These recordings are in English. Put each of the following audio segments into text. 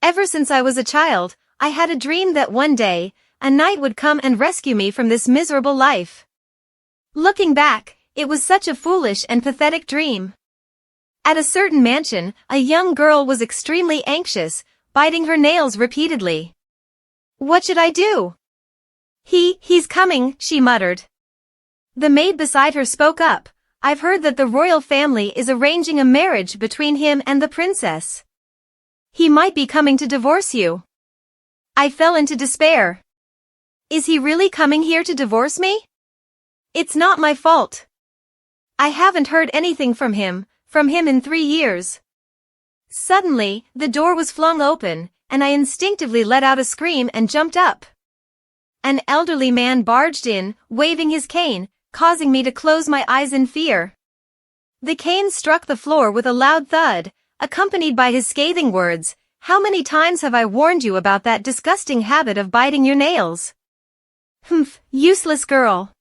Ever since I was a child, I had a dream that one day, a knight would come and rescue me from this miserable life. Looking back, it was such a foolish and pathetic dream. At a certain mansion, a young girl was extremely anxious, biting her nails repeatedly. What should I do? He's coming, she muttered. The maid beside her spoke up. I've heard that the royal family is arranging a marriage between him and the princess. He might be coming to divorce you. I fell into despair. Is he really coming here to divorce me? It's not my fault. I haven't heard anything from him in 3 years. Suddenly, the door was flung open, and I instinctively let out a scream and jumped up. An elderly man barged in, waving his cane, causing me to close my eyes in fear. The cane struck the floor with a loud thud, accompanied by his scathing words, "How many times have I warned you about that disgusting habit of biting your nails? Humph, useless girl.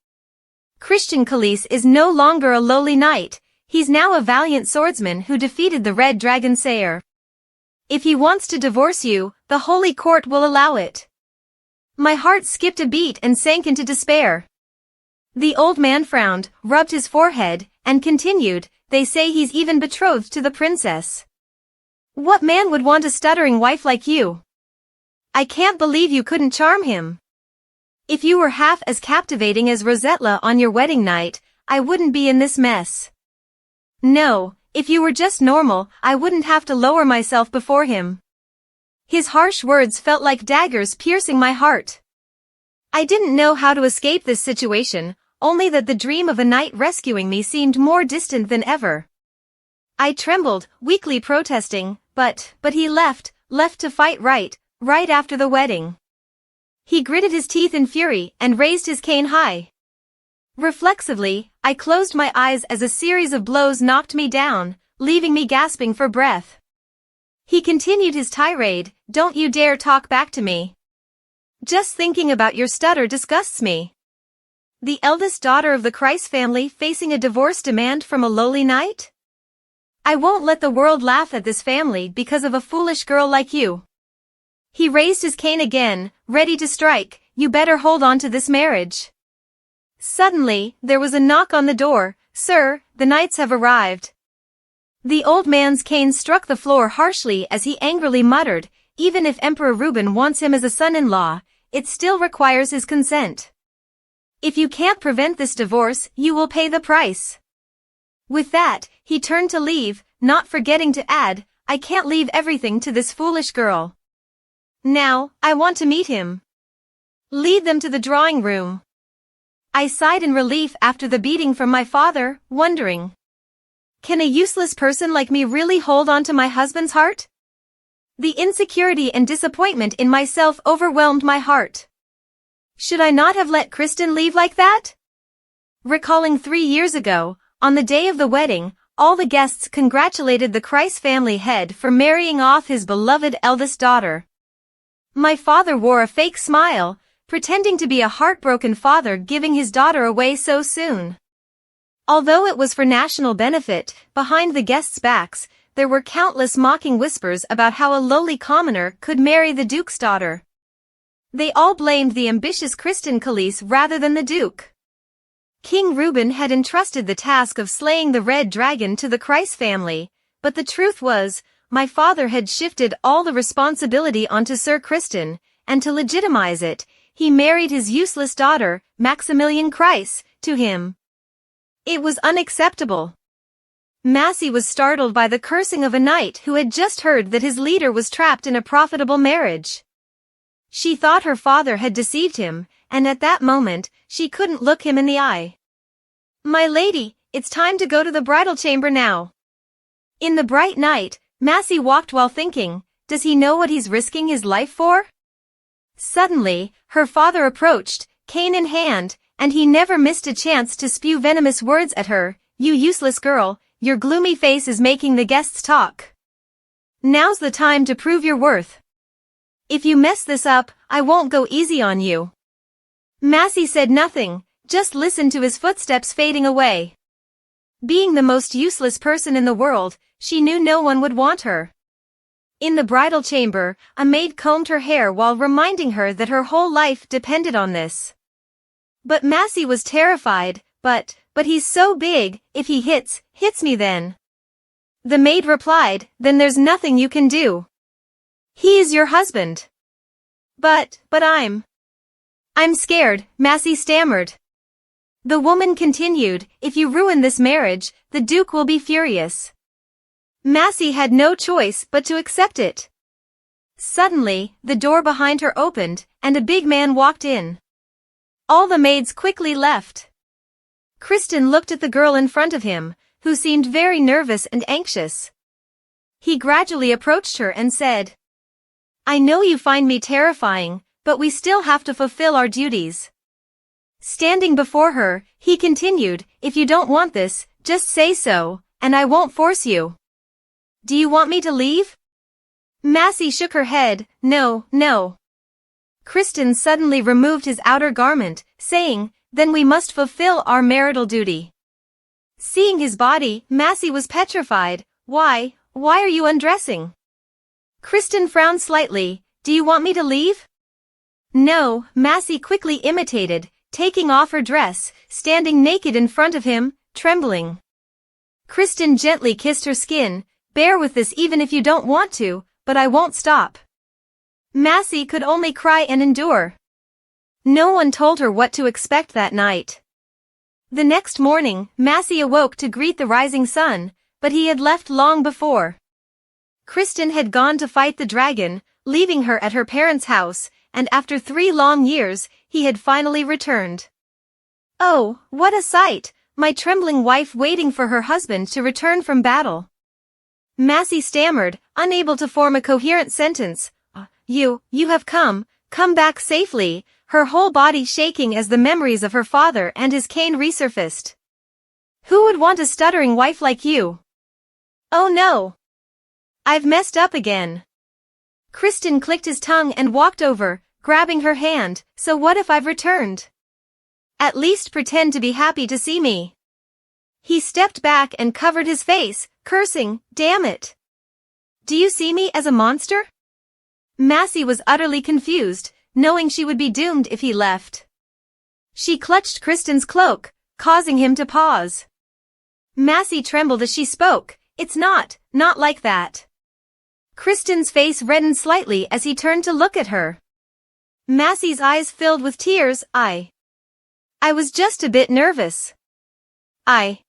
Christian Khalees is no longer a lowly knight, he's now a valiant swordsman who defeated the Red Dragon Sayer. If he wants to divorce you, the Holy Court will allow it." My heart skipped a beat and sank into despair. The old man frowned, rubbed his forehead, and continued, "They say he's even betrothed to the princess. What man would want a stuttering wife like you? I can't believe you couldn't charm him. If you were half as captivating as Rosella on your wedding night, I wouldn't be in this mess. No, if you were just normal, I wouldn't have to lower myself before him." His harsh words felt like daggers piercing my heart. I didn't know how to escape this situation, only that the dream of a knight rescuing me seemed more distant than ever. I trembled, weakly protesting, but he left to fight right after the wedding. He gritted his teeth in fury and raised his cane high. Reflexively, I closed my eyes as a series of blows knocked me down, leaving me gasping for breath. He continued his tirade, "Don't you dare talk back to me. Just thinking about your stutter disgusts me. The eldest daughter of the Christ family facing a divorce demand from a lowly knight? I won't let the world laugh at this family because of a foolish girl like you." He raised his cane again, ready to strike. "You better hold on to this marriage." Suddenly, there was a knock on the door. "Sir, the knights have arrived." The old man's cane struck the floor harshly as he angrily muttered, "Even if Emperor Reuben wants him as a son-in-law, it still requires his consent. If you can't prevent this divorce, you will pay the price." With that, he turned to leave, not forgetting to add, "I can't leave everything to this foolish girl. Now, I want to meet him. Lead them to the drawing room." I sighed in relief after the beating from my father, wondering, can a useless person like me really hold on to my husband's heart? The insecurity and disappointment in myself overwhelmed my heart. Should I not have let Kristen leave like that? Recalling 3 years ago, on the day of the wedding, all the guests congratulated the Christ family head for marrying off his beloved eldest daughter. My father wore a fake smile, pretending to be a heartbroken father giving his daughter away so soon. Although it was for national benefit, behind the guests' backs, there were countless mocking whispers about how a lowly commoner could marry the Duke's daughter. They all blamed the ambitious Kristen Khalees rather than the Duke. King Reuben had entrusted the task of slaying the Red Dragon to the Christ family, but the truth was, my father had shifted all the responsibility onto Sir Kristen, and to legitimize it, he married his useless daughter, Maximilian Kreis, to him. It was unacceptable. Massey was startled by the cursing of a knight who had just heard that his leader was trapped in a profitable marriage. She thought her father had deceived him, and at that moment, she couldn't look him in the eye. "My lady, it's time to go to the bridal chamber now." In the bright night, Massey walked while thinking, does he know what he's risking his life for? Suddenly, her father approached, cane in hand, and he never missed a chance to spew venomous words at her. "You useless girl, your gloomy face is making the guests talk. Now's the time to prove your worth. If you mess this up, I won't go easy on you." Massey said nothing, just listened to his footsteps fading away. Being the most useless person in the world, she knew no one would want her. In the bridal chamber, a maid combed her hair while reminding her that her whole life depended on this. But Massey was terrified. But he's so big, if he hits me then. The maid replied, then there's nothing you can do. He is your husband. But I'm scared, Massey stammered. The woman continued, if you ruin this marriage, the Duke will be furious. Massey had no choice but to accept it. Suddenly, the door behind her opened, and a big man walked in. All the maids quickly left. Kristen looked at the girl in front of him, who seemed very nervous and anxious. He gradually approached her and said, I know you find me terrifying, but we still have to fulfill our duties. Standing before her, he continued, if you don't want this, just say so, and I won't force you. Do you want me to leave? Massey shook her head, no. Kristen suddenly removed his outer garment, saying, then we must fulfill our marital duty. Seeing his body, Massey was petrified. Why are you undressing? Kristen frowned slightly. Do you want me to leave? No, Massey quickly imitated, taking off her dress, standing naked in front of him, trembling. Kristen gently kissed her skin. Bear with this even if you don't want to, but I won't stop. Massey could only cry and endure. No one told her what to expect that night. The next morning, Massey awoke to greet the rising sun, but he had left long before. Kristen had gone to fight the dragon, leaving her at her parents' house, and after 3 long years, he had finally returned. Oh, what a sight, my trembling wife waiting for her husband to return from battle. Massey stammered, unable to form a coherent sentence. You have come back safely, her whole body shaking as the memories of her father and his cane resurfaced. Who would want a stuttering wife like you? Oh no! I've messed up again. Kristen clicked his tongue and walked over, grabbing her hand. So what if I've returned? At least pretend to be happy to see me. He stepped back and covered his face, cursing, damn it. Do you see me as a monster? Massey was utterly confused, knowing she would be doomed if he left. She clutched Kristen's cloak, causing him to pause. Massey trembled as she spoke. It's not like that. Kristen's face reddened slightly as he turned to look at her. Massey's eyes filled with tears. I was just a bit nervous. I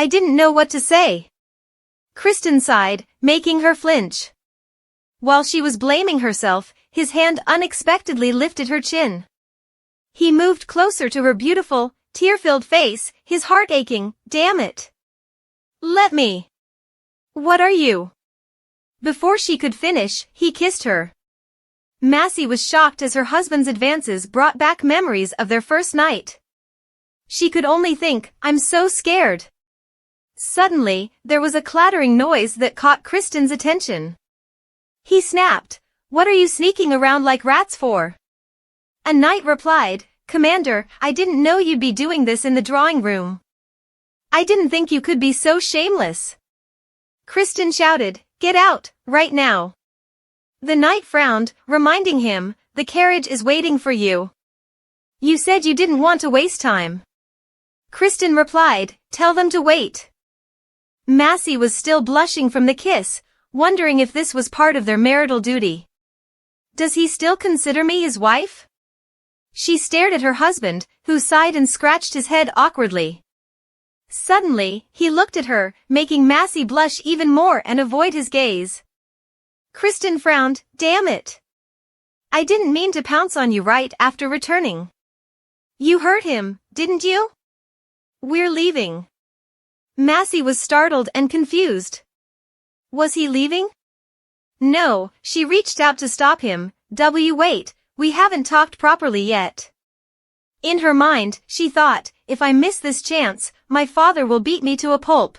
didn't know what to say. Kristen sighed, making her flinch. While she was blaming herself, his hand unexpectedly lifted her chin. He moved closer to her beautiful, tear-filled face, his heart aching. Damn it. Let me. What are you? Before she could finish, he kissed her. Massey was shocked as her husband's advances brought back memories of their first night. She could only think, I'm so scared. Suddenly, there was a clattering noise that caught Kristen's attention. He snapped, what are you sneaking around like rats for? A knight replied, Commander, I didn't know you'd be doing this in the drawing room. I didn't think you could be so shameless. Kristen shouted, get out, right now. The knight frowned, reminding him, the carriage is waiting for you. You said you didn't want to waste time. Kristen replied, tell them to wait. Massey was still blushing from the kiss, wondering if this was part of their marital duty. Does he still consider me his wife? She stared at her husband, who sighed and scratched his head awkwardly. Suddenly, he looked at her, making Massey blush even more and avoid his gaze. Kristen frowned, damn it. I didn't mean to pounce on you right after returning. You hurt him, didn't you? We're leaving. Massey was startled and confused. Was he leaving? No, she reached out to stop him. Wait, we haven't talked properly yet. In her mind, she thought, if I miss this chance, my father will beat me to a pulp.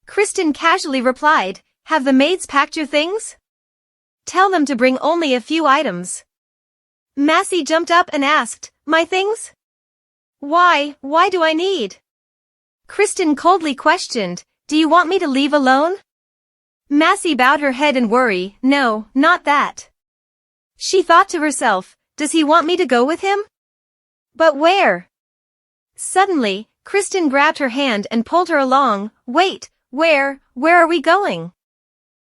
Kristen casually replied, have the maids packed your things? Tell them to bring only a few items. Massey jumped up and asked, my things? Why do I need? Kristen coldly questioned, do you want me to leave alone? Massey bowed her head in worry. No, not that. She thought to herself, does he want me to go with him? But where? Suddenly, Kristen grabbed her hand and pulled her along. Wait, where are we going?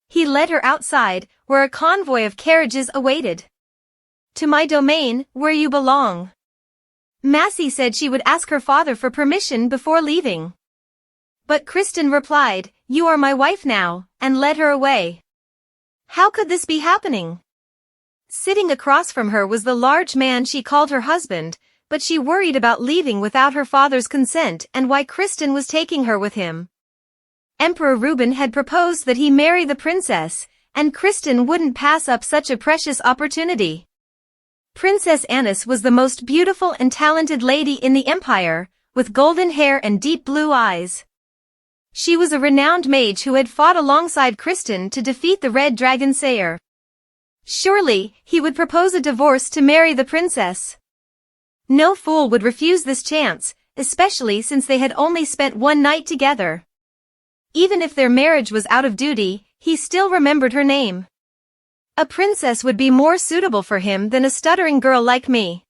He led her outside, where a convoy of carriages awaited. To my domain, where you belong. Massey said she would ask her father for permission before leaving. But Kristen replied, you are my wife now, and led her away. How could this be happening? Sitting across from her was the large man she called her husband, but she worried about leaving without her father's consent and why Kristen was taking her with him. Emperor Reuben had proposed that he marry the princess, and Kristen wouldn't pass up such a precious opportunity. Princess Annis was the most beautiful and talented lady in the empire, with golden hair and deep blue eyes. She was a renowned mage who had fought alongside Kristen to defeat the Red Dragon Sayer. Surely, he would propose a divorce to marry the princess. No fool would refuse this chance, especially since they had only spent one night together. Even if their marriage was out of duty, he still remembered her name. A princess would be more suitable for him than a stuttering girl like me.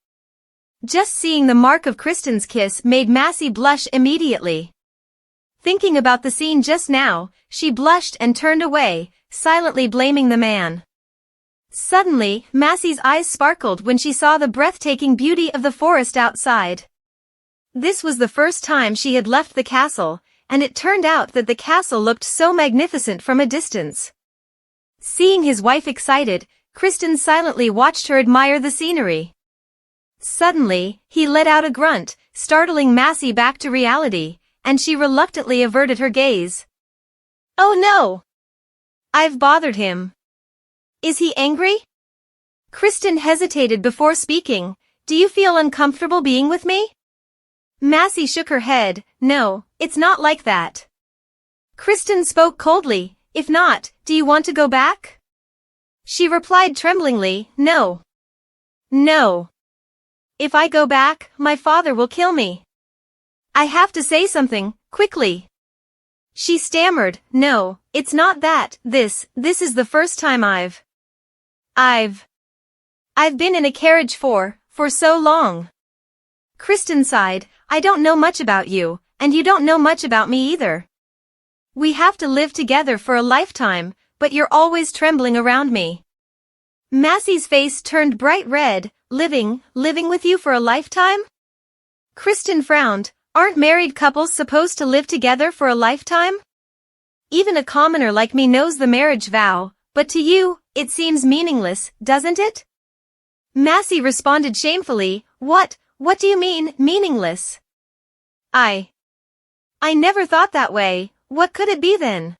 Just seeing the mark of Kristen's kiss made Massey blush immediately. Thinking about the scene just now, she blushed and turned away, silently blaming the man. Suddenly, Massey's eyes sparkled when she saw the breathtaking beauty of the forest outside. This was the first time she had left the castle, and it turned out that the castle looked so magnificent from a distance. Seeing his wife excited, Kristen silently watched her admire the scenery. Suddenly, he let out a grunt, startling Massey back to reality, and she reluctantly averted her gaze. Oh no! I've bothered him. Is he angry? Kristen hesitated before speaking. Do you feel uncomfortable being with me? Massey shook her head. No, it's not like that. Kristen spoke coldly. If not, do you want to go back? She replied tremblingly, no. No. If I go back, my father will kill me. I have to say something, quickly. She stammered, no, it's not that, this is the first time I've been in a carriage for so long. Kristen sighed, I don't know much about you, and you don't know much about me either. We have to live together for a lifetime, but you're always trembling around me. Massey's face turned bright red. Living with you for a lifetime? Kristen frowned. Aren't married couples supposed to live together for a lifetime? Even a commoner like me knows the marriage vow, but to you, it seems meaningless, doesn't it? Massey responded shamefully, What do you mean, meaningless? I never thought that way. What could it be then?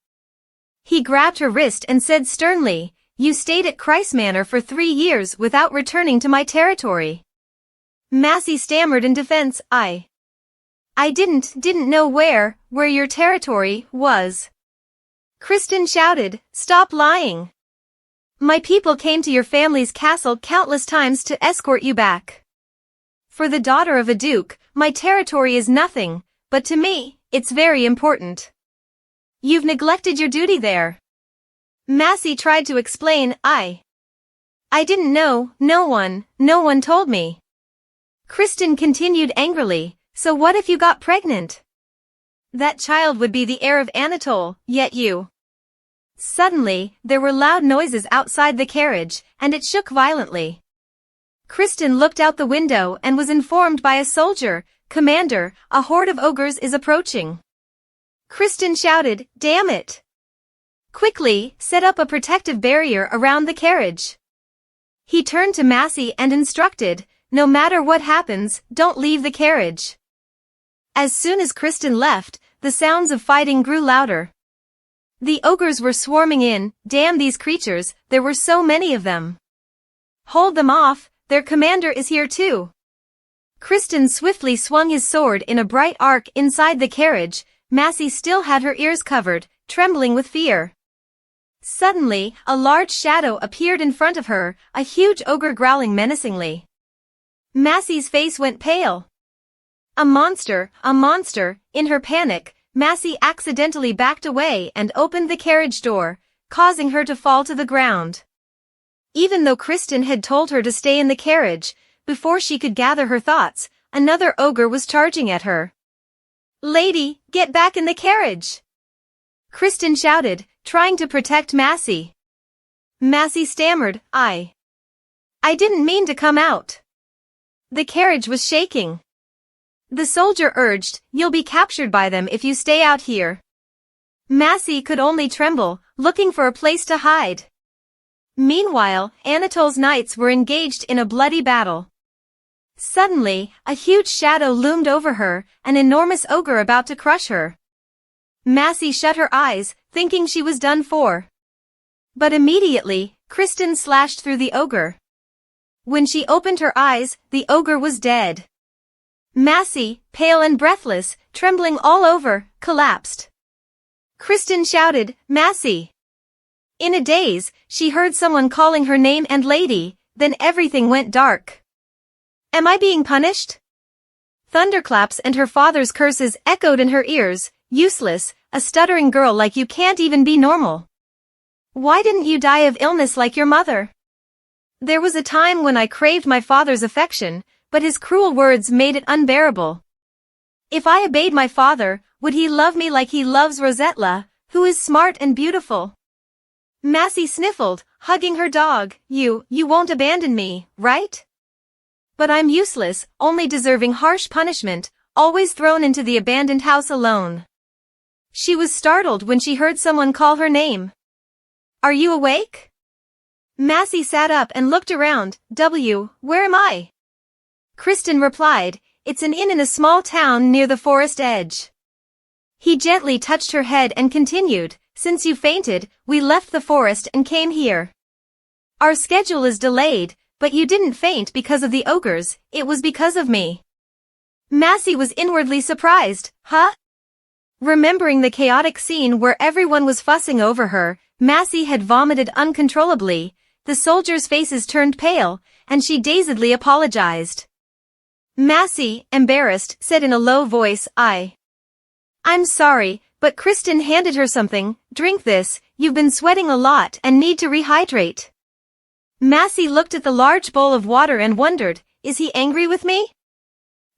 He grabbed her wrist and said sternly, You stayed at Christ Manor for 3 years without returning to my territory. Massey stammered in defense, I didn't know where your territory was. Kristen shouted, Stop lying. My people came to your family's castle countless times to escort you back. For the daughter of a duke, my territory is nothing, but to me, it's very important. You've neglected your duty there. Massey tried to explain, I didn't know, no one told me. Kristen continued angrily, So what if you got pregnant? That child would be the heir of Anatole, yet you. Suddenly, there were loud noises outside the carriage, and it shook violently. Kristen looked out the window and was informed by a soldier, Commander, a horde of ogres is approaching. Kristen shouted, Damn it! Quickly, set up a protective barrier around the carriage. He turned to Massey and instructed, No matter what happens, don't leave the carriage. As soon as Kristen left, the sounds of fighting grew louder. The ogres were swarming in. Damn these creatures, there were so many of them. Hold them off, their commander is here too. Kristen swiftly swung his sword in a bright arc inside the carriage. Massey still had her ears covered, trembling with fear. Suddenly, a large shadow appeared in front of her, a huge ogre growling menacingly. Massey's face went pale. A monster! In her panic, Massey accidentally backed away and opened the carriage door. causing her to fall to the ground. Even though Kristen had told her to stay in the carriage, before she could gather her thoughts, another ogre was charging at her. "Lady, get back in the carriage!" Kristen shouted, trying to protect Massey. Massey stammered, I didn't mean to come out. The carriage was shaking. The soldier urged, "You'll be captured by them if you stay out here." Massey could only tremble, looking for a place to hide. Meanwhile, Anatole's knights were engaged in a bloody battle. Suddenly, a huge shadow loomed over her, an enormous ogre about to crush her. Massey shut her eyes, thinking she was done for. But immediately, Kristen slashed through the ogre. When she opened her eyes, the ogre was dead. Massey, pale and breathless, trembling all over, collapsed. Kristen shouted, "Massey!" In a daze, she heard someone calling her name and lady, then everything went dark. Am I being punished? Thunderclaps and her father's curses echoed in her ears. Useless, a stuttering girl like you can't even be normal. Why didn't you die of illness like your mother? There was a time when I craved my father's affection, but his cruel words made it unbearable. If I obeyed my father, would he love me like he loves Rosella, who is smart and beautiful? Massey sniffled, hugging her dog. You won't abandon me, right? But I'm useless, only deserving harsh punishment, always thrown into the abandoned house alone. She was startled when she heard someone call her name. Are you awake? Massey sat up and looked around. Where am I? Kristen replied, It's an inn in a small town near the forest edge. He gently touched her head and continued, Since you fainted, we left the forest and came here. Our schedule is delayed, but you didn't faint because of the ogres, it was because of me. Massey was inwardly surprised. Huh? Remembering the chaotic scene where everyone was fussing over her, Massey had vomited uncontrollably. The soldiers' faces turned pale, and she dazedly apologized. Massey, embarrassed, said in a low voice, I'm sorry, but Kristen handed her something. Drink this, you've been sweating a lot and need to rehydrate. Massey looked at the large bowl of water and wondered, is he angry with me?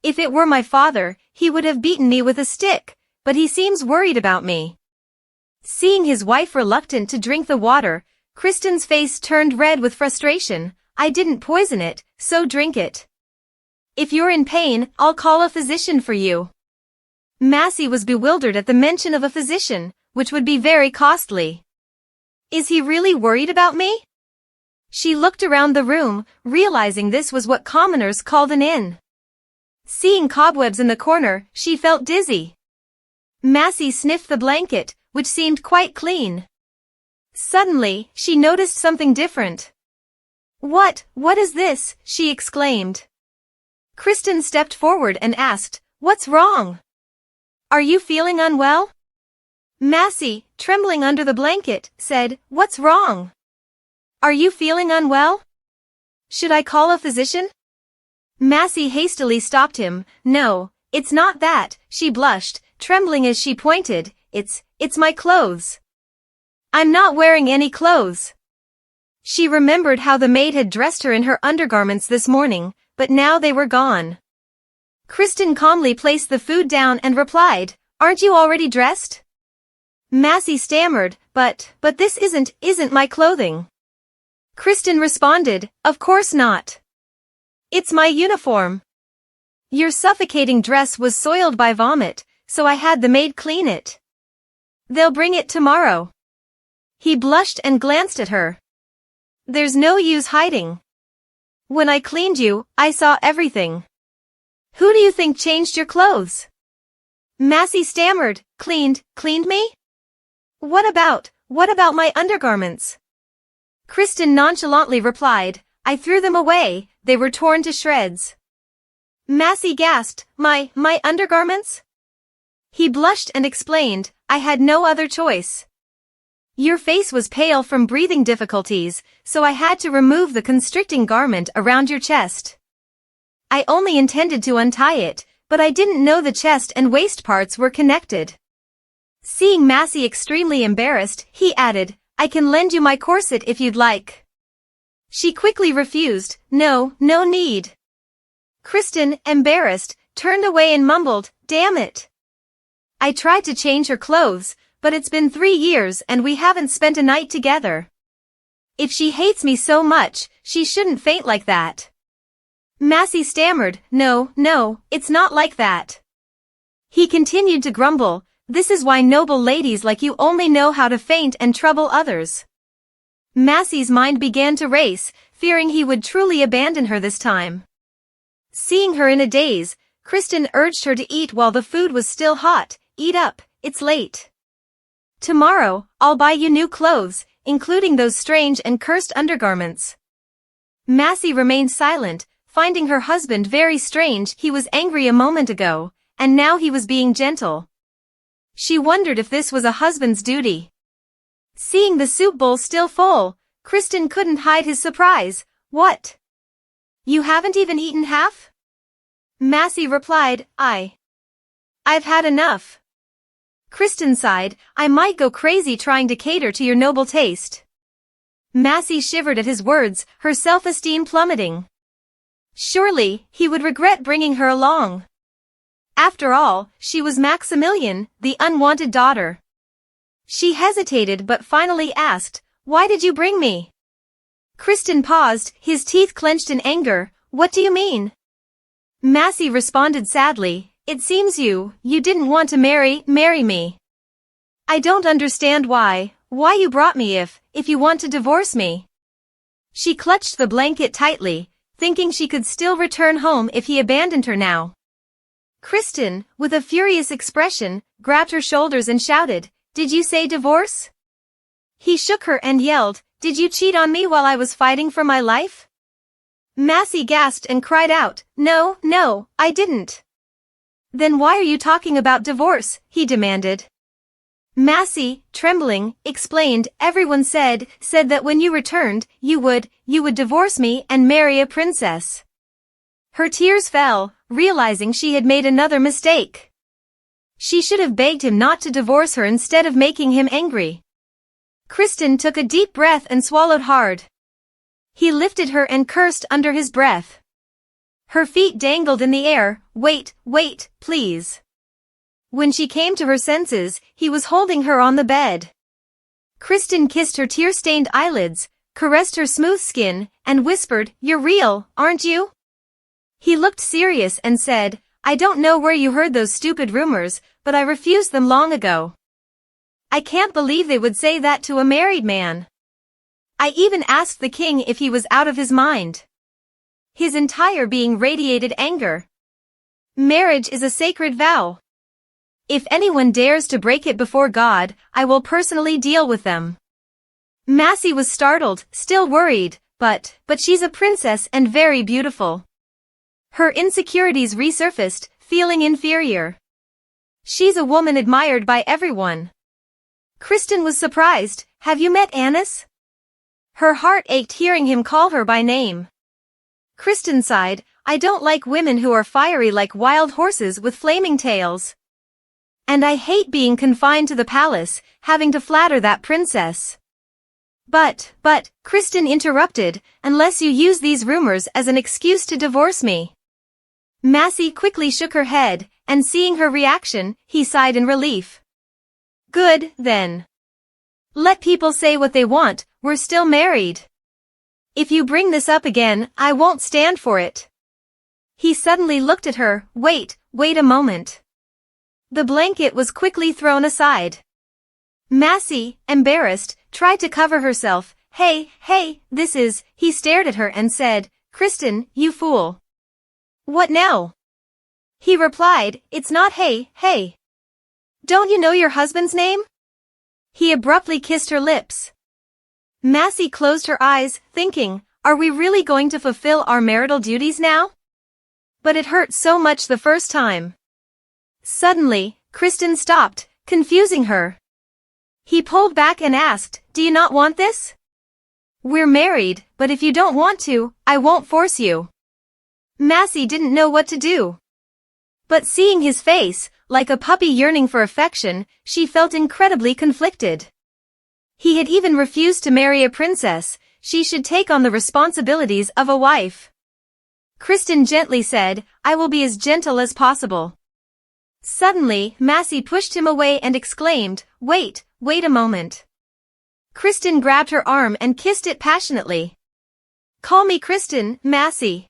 If it were my father, he would have beaten me with a stick, but he seems worried about me. Seeing his wife reluctant to drink the water, Kristen's face turned red with frustration. I didn't poison it, so drink it. If you're in pain, I'll call a physician for you. Massey was bewildered at the mention of a physician, which would be very costly. Is he really worried about me? She looked around the room, realizing this was what commoners called an inn. Seeing cobwebs in the corner, she felt dizzy. Massey sniffed the blanket, which seemed quite clean. Suddenly, she noticed something different. What is this? She exclaimed. Kristen stepped forward and asked, What's wrong? Are you feeling unwell? Massey, trembling under the blanket, said, What's wrong? Are you feeling unwell? Should I call a physician? Massey hastily stopped him. No, it's not that, she blushed, trembling as she pointed. It's my clothes. I'm not wearing any clothes. She remembered how the maid had dressed her in her undergarments this morning, but now they were gone. Kristen calmly placed the food down and replied, Aren't you already dressed? Massey stammered, But this isn't my clothing. Kristen responded, Of course not. It's my uniform. Your suffocating dress was soiled by vomit, so I had the maid clean it. They'll bring it tomorrow. He blushed and glanced at her. There's no use hiding. When I cleaned you, I saw everything. Who do you think changed your clothes? Massey stammered, Cleaned me? What about my undergarments? Kristen nonchalantly replied, I threw them away, they were torn to shreds. Massey gasped, My undergarments? He blushed and explained, I had no other choice. Your face was pale from breathing difficulties, so I had to remove the constricting garment around your chest. I only intended to untie it, but I didn't know the chest and waist parts were connected. Seeing Massey extremely embarrassed, he added, I can lend you my corset if you'd like. She quickly refused. No, no need. Kristen, embarrassed, turned away and mumbled, damn it. I tried to change her clothes, but it's been 3 years and we haven't spent a night together. If she hates me so much, she shouldn't faint like that. Massey stammered, no, no, it's not like that. He continued to grumble, this is why noble ladies like you only know how to faint and trouble others. Massey's mind began to race, fearing he would truly abandon her this time. Seeing her in a daze, Kristen urged her to eat while the food was still hot. Eat up, it's late. Tomorrow, I'll buy you new clothes, including those strange and cursed undergarments. Massey remained silent, finding her husband very strange. He was angry a moment ago, and now he was being gentle. She wondered if this was a husband's duty. Seeing the soup bowl still full, Kristen couldn't hide his surprise. What? You haven't even eaten half? Massey replied, I've had enough. Kristen sighed, I might go crazy trying to cater to your noble taste. Massey shivered at his words, her self-esteem plummeting. Surely, he would regret bringing her along. After all, she was Maximilian, the unwanted daughter. She hesitated but finally asked, why did you bring me? Kristen paused, his teeth clenched in anger. What do you mean? Massey responded sadly, it seems you didn't want to marry me. I don't understand why you brought me if you want to divorce me. She clutched the blanket tightly, thinking she could still return home if he abandoned her now. Kristen, with a furious expression, grabbed her shoulders and shouted, did you say divorce? He shook her and yelled, did you cheat on me while I was fighting for my life? Massey gasped and cried out, no, I didn't. Then why are you talking about divorce? He demanded. Massey, trembling, explained, everyone said that when you returned, you would divorce me and marry a princess. Her tears fell, realizing she had made another mistake. She should have begged him not to divorce her instead of making him angry. Kristen took a deep breath and swallowed hard. He lifted her and cursed under his breath. Her feet dangled in the air. Wait, please. When she came to her senses, he was holding her on the bed. Kristen kissed her tear-stained eyelids, caressed her smooth skin, and whispered, you're real, aren't you? He looked serious and said, I don't know where you heard those stupid rumors, but I refused them long ago. I can't believe they would say that to a married man. I even asked the king if he was out of his mind. His entire being radiated anger. Marriage is a sacred vow. If anyone dares to break it before God, I will personally deal with them. Massey was startled, still worried, but she's a princess and very beautiful. Her insecurities resurfaced, feeling inferior. She's a woman admired by everyone. Kristen was surprised, have you met Annis? Her heart ached hearing him call her by name. Kristen sighed, I don't like women who are fiery like wild horses with flaming tails. And I hate being confined to the palace, having to flatter that princess. But, Kristen interrupted, unless you use these rumors as an excuse to divorce me. Massey quickly shook her head, and seeing her reaction, he sighed in relief. Good, then. Let people say what they want, we're still married. If you bring this up again, I won't stand for it. He suddenly looked at her, wait a moment. The blanket was quickly thrown aside. Massey, embarrassed, tried to cover herself. Hey, he stared at her and said, Kristen, you fool. What now? He replied, it's not hey. Don't you know your husband's name? He abruptly kissed her lips. Massey closed her eyes, thinking, are we really going to fulfill our marital duties now? But it hurt so much the first time. Suddenly, Kristen stopped, confusing her. He pulled back and asked, do you not want this? We're married, but if you don't want to, I won't force you. Massey didn't know what to do. But seeing his face, like a puppy yearning for affection, she felt incredibly conflicted. He had even refused to marry a princess. She should take on the responsibilities of a wife. Kristen gently said, "I will be as gentle as possible." Suddenly, Massey pushed him away and exclaimed, wait a moment." Kristen grabbed her arm and kissed it passionately. "Call me Kristen, Massey."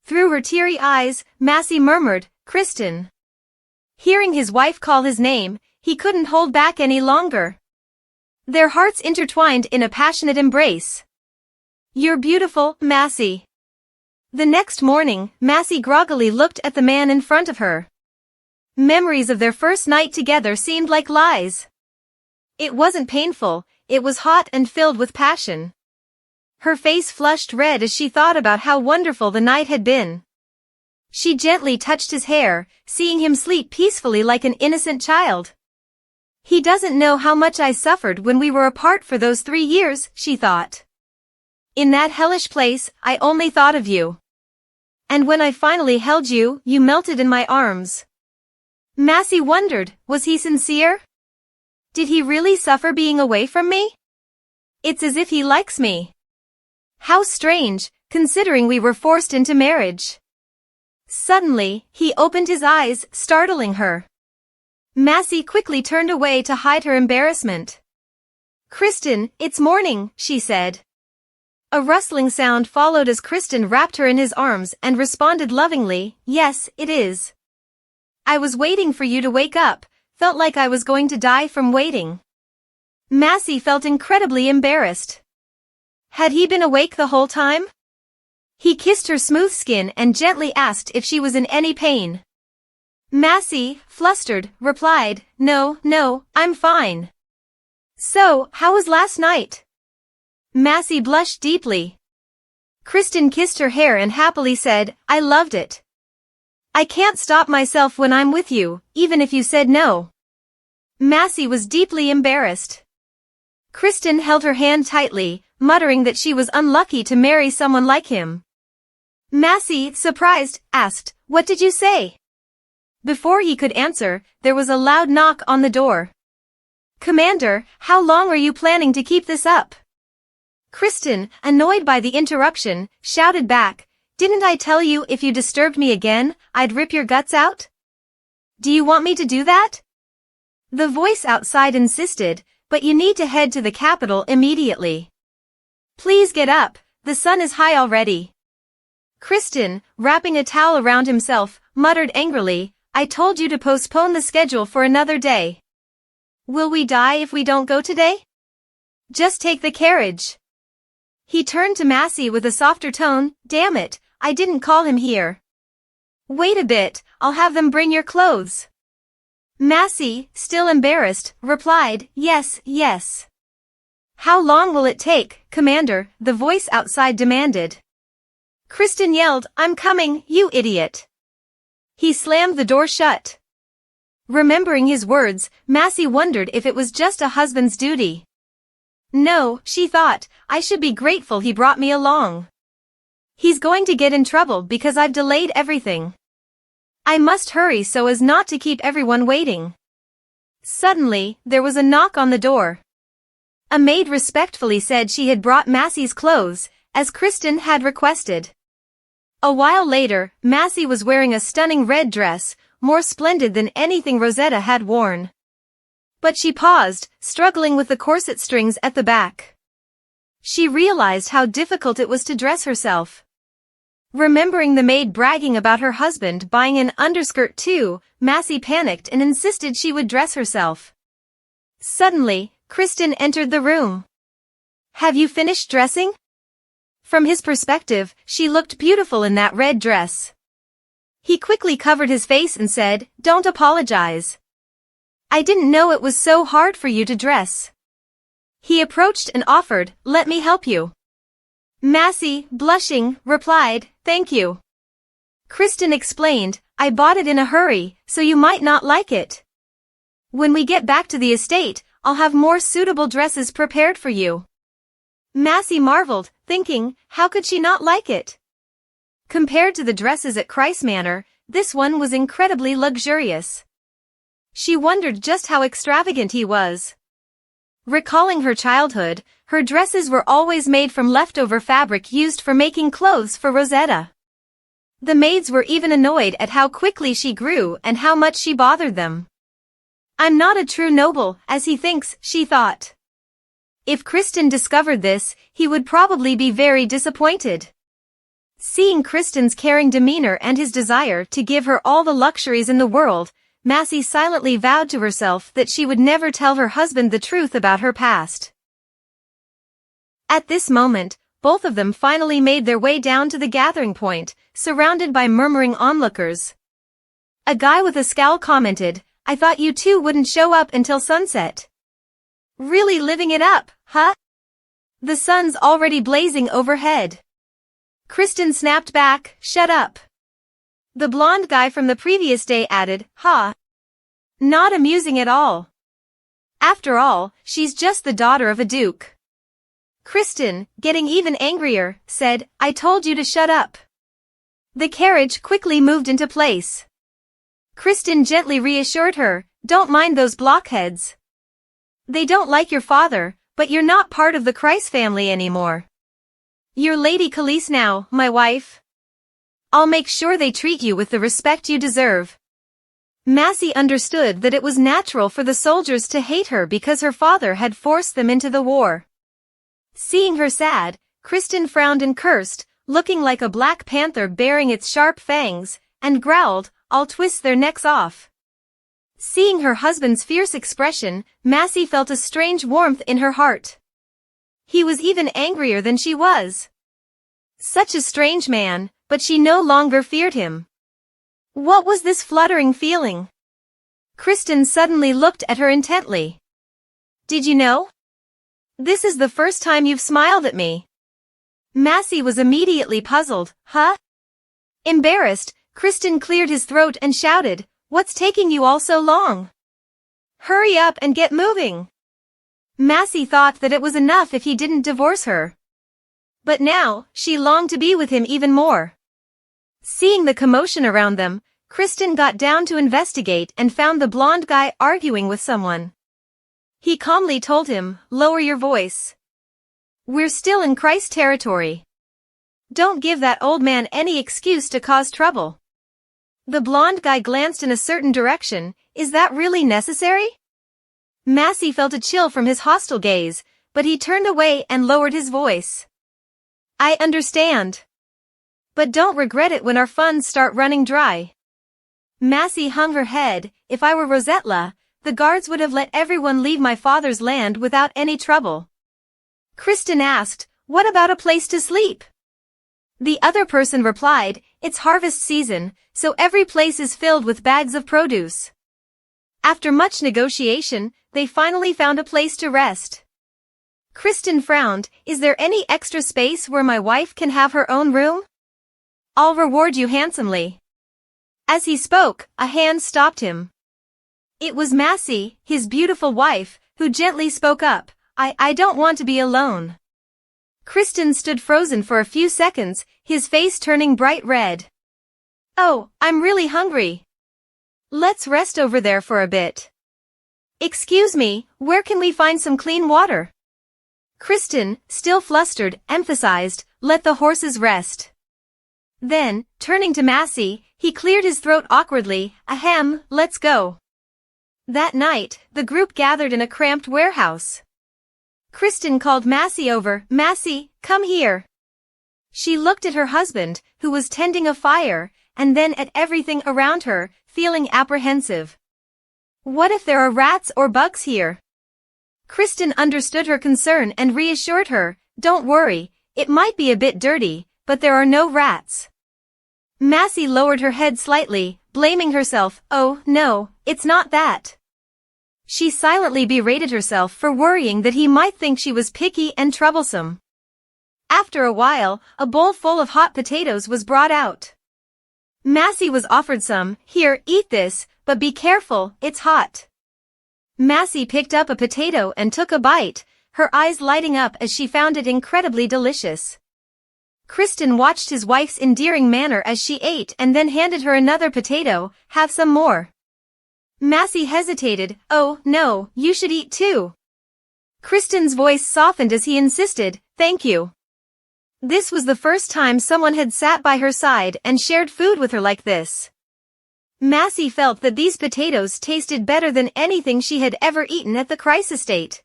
Through her teary eyes, Massey murmured, "Kristen." Hearing his wife call his name, he couldn't hold back any longer. Their hearts intertwined in a passionate embrace. "You're beautiful, Massey." The next morning, Massey groggily looked at the man in front of her. Memories of their first night together seemed like lies. It wasn't painful, it was hot and filled with passion. Her face flushed red as she thought about how wonderful the night had been. She gently touched his hair, seeing him sleep peacefully like an innocent child. "He doesn't know how much I suffered when we were apart for those 3 years," she thought. "In that hellish place, I only thought of you. And when I finally held you, you melted in my arms." Massey wondered, was he sincere? Did he really suffer being away from me? It's as if he likes me. How strange, considering we were forced into marriage. Suddenly, he opened his eyes, startling her. Massey quickly turned away to hide her embarrassment. "Kristen, it's morning," she said. A rustling sound followed as Kristen wrapped her in his arms and responded lovingly, "Yes, it is. I was waiting for you to wake up, felt like I was going to die from waiting." Massey felt incredibly embarrassed. Had he been awake the whole time? He kissed her smooth skin and gently asked if she was in any pain. Massey, flustered, replied, No, I'm fine." "So, how was last night?" Massey blushed deeply. Kristen kissed her hair and happily said, "I loved it. I can't stop myself when I'm with you, even if you said no." Massey was deeply embarrassed. Kristen held her hand tightly, muttering that she was unlucky to marry someone like him. Massey, surprised, asked, "What did you say?" Before he could answer, there was a loud knock on the door. "Commander, how long are you planning to keep this up?" Kristen, annoyed by the interruption, shouted back, "Didn't I tell you if you disturbed me again, I'd rip your guts out? Do you want me to do that?" The voice outside insisted, "But you need to head to the capital immediately. Please get up, the sun is high already." Kristen, wrapping a towel around himself, muttered angrily, "I told you to postpone the schedule for another day. Will we die if we don't go today? Just take the carriage." He turned to Massey with a softer tone, "Damn it, I didn't call him here." "Wait a bit, I'll have them bring your clothes." Massey, still embarrassed, replied, Yes. "How long will it take, Commander?" the voice outside demanded. Kristen yelled, "I'm coming, you idiot." He slammed the door shut. Remembering his words, Massey wondered if it was just a husband's duty. No, she thought, I should be grateful he brought me along. He's going to get in trouble because I've delayed everything. I must hurry so as not to keep everyone waiting. Suddenly, there was a knock on the door. A maid respectfully said she had brought Massey's clothes, as Kristen had requested. A while later, Massey was wearing a stunning red dress, more splendid than anything Rosetta had worn. But she paused, struggling with the corset strings at the back. She realized how difficult it was to dress herself. Remembering the maid bragging about her husband buying an underskirt too, Massey panicked and insisted she would dress herself. Suddenly, Kristen entered the room. "Have you finished dressing?" From his perspective, she looked beautiful in that red dress. He quickly covered his face and said, "Don't apologize. I didn't know it was so hard for you to dress." He approached and offered, "Let me help you." Massey, blushing, replied, "Thank you." Kristen explained, "I bought it in a hurry, so you might not like it. When we get back to the estate, I'll have more suitable dresses prepared for you." Massey marveled, thinking, how could she not like it? Compared to the dresses at Christ Manor, this one was incredibly luxurious. She wondered just how extravagant he was. Recalling her childhood, her dresses were always made from leftover fabric used for making clothes for Rosetta. The maids were even annoyed at how quickly she grew and how much she bothered them. I'm not a true noble, as he thinks, she thought. If Kristen discovered this, he would probably be very disappointed. Seeing Kristen's caring demeanor and his desire to give her all the luxuries in the world, Massey silently vowed to herself that she would never tell her husband the truth about her past. At this moment, both of them finally made their way down to the gathering point, surrounded by murmuring onlookers. A guy with a scowl commented, "I thought you two wouldn't show up until sunset. Really living it up, huh? The sun's already blazing overhead." Kristen snapped back, "Shut up." The blonde guy from the previous day added, "Ha. Not amusing at all. After all, she's just the daughter of a duke." Kristen, getting even angrier, said, "I told you to shut up." The carriage quickly moved into place. Kristen gently reassured her, "Don't mind those blockheads. They don't like your father, but you're not part of the Christ family anymore. You're Lady Khalees now, my wife. I'll make sure they treat you with the respect you deserve." Massey understood that it was natural for the soldiers to hate her because her father had forced them into the war. Seeing her sad, Kristen frowned and cursed, looking like a black panther baring its sharp fangs, and growled, "I'll twist their necks off." Seeing her husband's fierce expression, Massey felt a strange warmth in her heart. He was even angrier than she was. Such a strange man, but she no longer feared him. What was this fluttering feeling? Kristen suddenly looked at her intently. "Did you know? This is the first time you've smiled at me." Massey was immediately puzzled. "Huh?" Embarrassed, Kristen cleared his throat and shouted, "What's taking you all so long? Hurry up and get moving." Massey thought that it was enough if he didn't divorce her. But now, she longed to be with him even more. Seeing the commotion around them, Kristen got down to investigate and found the blonde guy arguing with someone. He calmly told him, "Lower your voice. We're still in Christ territory. Don't give that old man any excuse to cause trouble." The blonde guy glanced in a certain direction. "Is that really necessary?" Massey felt a chill from his hostile gaze, but he turned away and lowered his voice. "I understand. But don't regret it when our funds start running dry." Massey hung her head. "If I were Rosetta, the guards would have let everyone leave my father's land without any trouble." Kristen asked, "What about a place to sleep?" The other person replied, "It's harvest season, so every place is filled with bags of produce." After much negotiation, they finally found a place to rest. Kristen frowned. "Is there any extra space where my wife can have her own room? I'll reward you handsomely." As he spoke, a hand stopped him. It was Massey, his beautiful wife, who gently spoke up, I don't want to be alone." Kristen stood frozen for a few seconds, his face turning bright red. "Oh, I'm really hungry. Let's rest over there for a bit." "Excuse me, where can we find some clean water?" Kristen, still flustered, emphasized, "Let the horses rest." Then, turning to Massey, he cleared his throat awkwardly, "Ahem, let's go." That night, the group gathered in a cramped warehouse. Kristen called Massey over. "Massey, come here." She looked at her husband, who was tending a fire, and then at everything around her, feeling apprehensive. What if there are rats or bugs here? Kristen understood her concern and reassured her, "Don't worry, it might be a bit dirty, but there are no rats." Massey lowered her head slightly, blaming herself. "Oh, no, it's not that." She silently berated herself for worrying that he might think she was picky and troublesome. After a while, a bowl full of hot potatoes was brought out. Massey was offered some. "Here, eat this, but be careful, it's hot." Massey picked up a potato and took a bite, her eyes lighting up as she found it incredibly delicious. Kristen watched his wife's endearing manner as she ate and then handed her another potato. "Have some more." Massey hesitated. "Oh, no, you should eat too." Kristen's voice softened as he insisted, "Thank you." This was the first time someone had sat by her side and shared food with her like this. Massey felt that these potatoes tasted better than anything she had ever eaten at the Christ estate.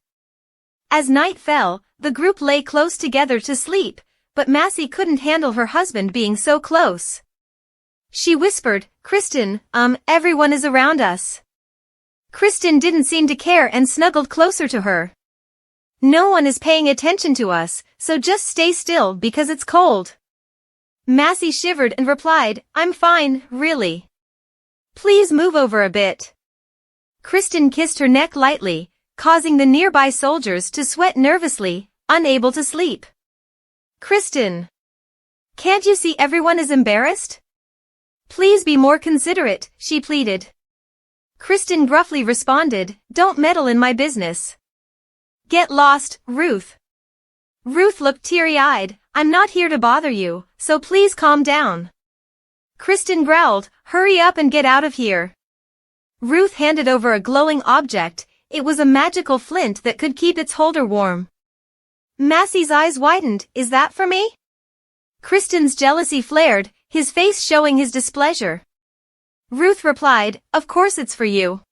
As night fell, the group lay close together to sleep, but Massey couldn't handle her husband being so close. She whispered, "Kristen, everyone is around us." Kristen didn't seem to care and snuggled closer to her. "No one is paying attention to us, so just stay still because it's cold." Massey shivered and replied, "I'm fine, really. Please move over a bit." Kristen kissed her neck lightly, causing the nearby soldiers to sweat nervously, unable to sleep. "Kristen, can't you see everyone is embarrassed? Please be more considerate," she pleaded. Kristen gruffly responded, "Don't meddle in my business. Get lost, Ruth." Ruth looked teary-eyed, "I'm not here to bother you, so please calm down." Kristen growled, "Hurry up and get out of here." Ruth handed over a glowing object. It was a magical flint that could keep its holder warm. Massey's eyes widened. "Is that for me?" Kristen's jealousy flared, his face showing his displeasure. Ruth replied, "Of course it's for you.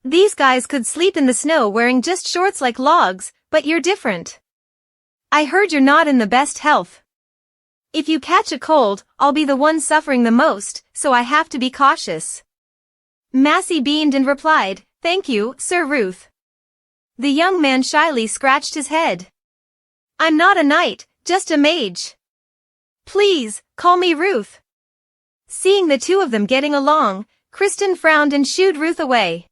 These guys could sleep in the snow wearing just shorts like logs, but you're different. I heard you're not in the best health. If you catch a cold, I'll be the one suffering the most, so I have to be cautious." Massey beamed and replied, "Thank you, Sir Ruth." The young man shyly scratched his head. "I'm not a knight, just a mage. Please, call me Ruth." Seeing the two of them getting along, Kristen frowned and shooed Ruth away.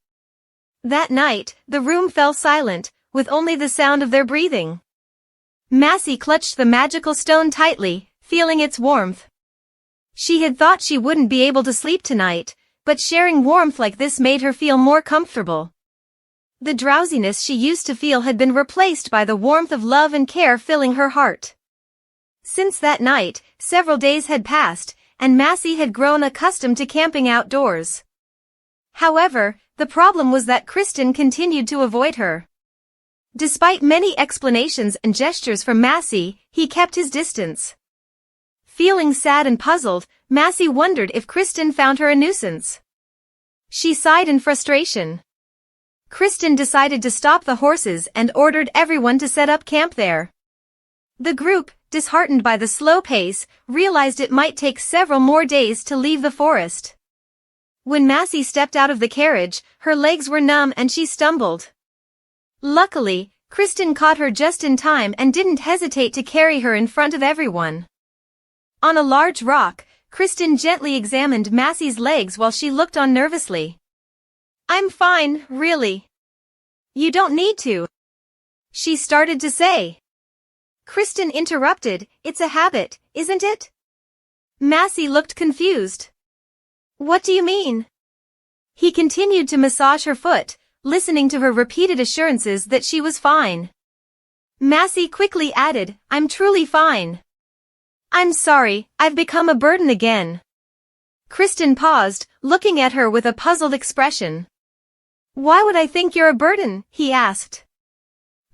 That night, the room fell silent, with only the sound of their breathing. Massey clutched the magical stone tightly, feeling its warmth. She had thought she wouldn't be able to sleep tonight, but sharing warmth like this made her feel more comfortable. The drowsiness she used to feel had been replaced by the warmth of love and care filling her heart. Since that night, several days had passed, and Massey had grown accustomed to camping outdoors. However, the problem was that Kristen continued to avoid her. Despite many explanations and gestures from Massey, he kept his distance. Feeling sad and puzzled, Massey wondered if Kristen found her a nuisance. She sighed in frustration. Kristen decided to stop the horses and ordered everyone to set up camp there. The group, disheartened by the slow pace, realized it might take several more days to leave the forest. When Massey stepped out of the carriage, her legs were numb and she stumbled. Luckily, Kristen caught her just in time and didn't hesitate to carry her in front of everyone. On a large rock, Kristen gently examined Massey's legs while she looked on nervously. "I'm fine, really. You don't need to," she started to say. Kristen interrupted, "It's a habit, isn't it?" Massey looked confused. "What do you mean?" He continued to massage her foot, listening to her repeated assurances that she was fine. Massey quickly added, "I'm truly fine. I'm sorry, I've become a burden again." Kristen paused, looking at her with a puzzled expression. "Why would I think you're a burden?" he asked.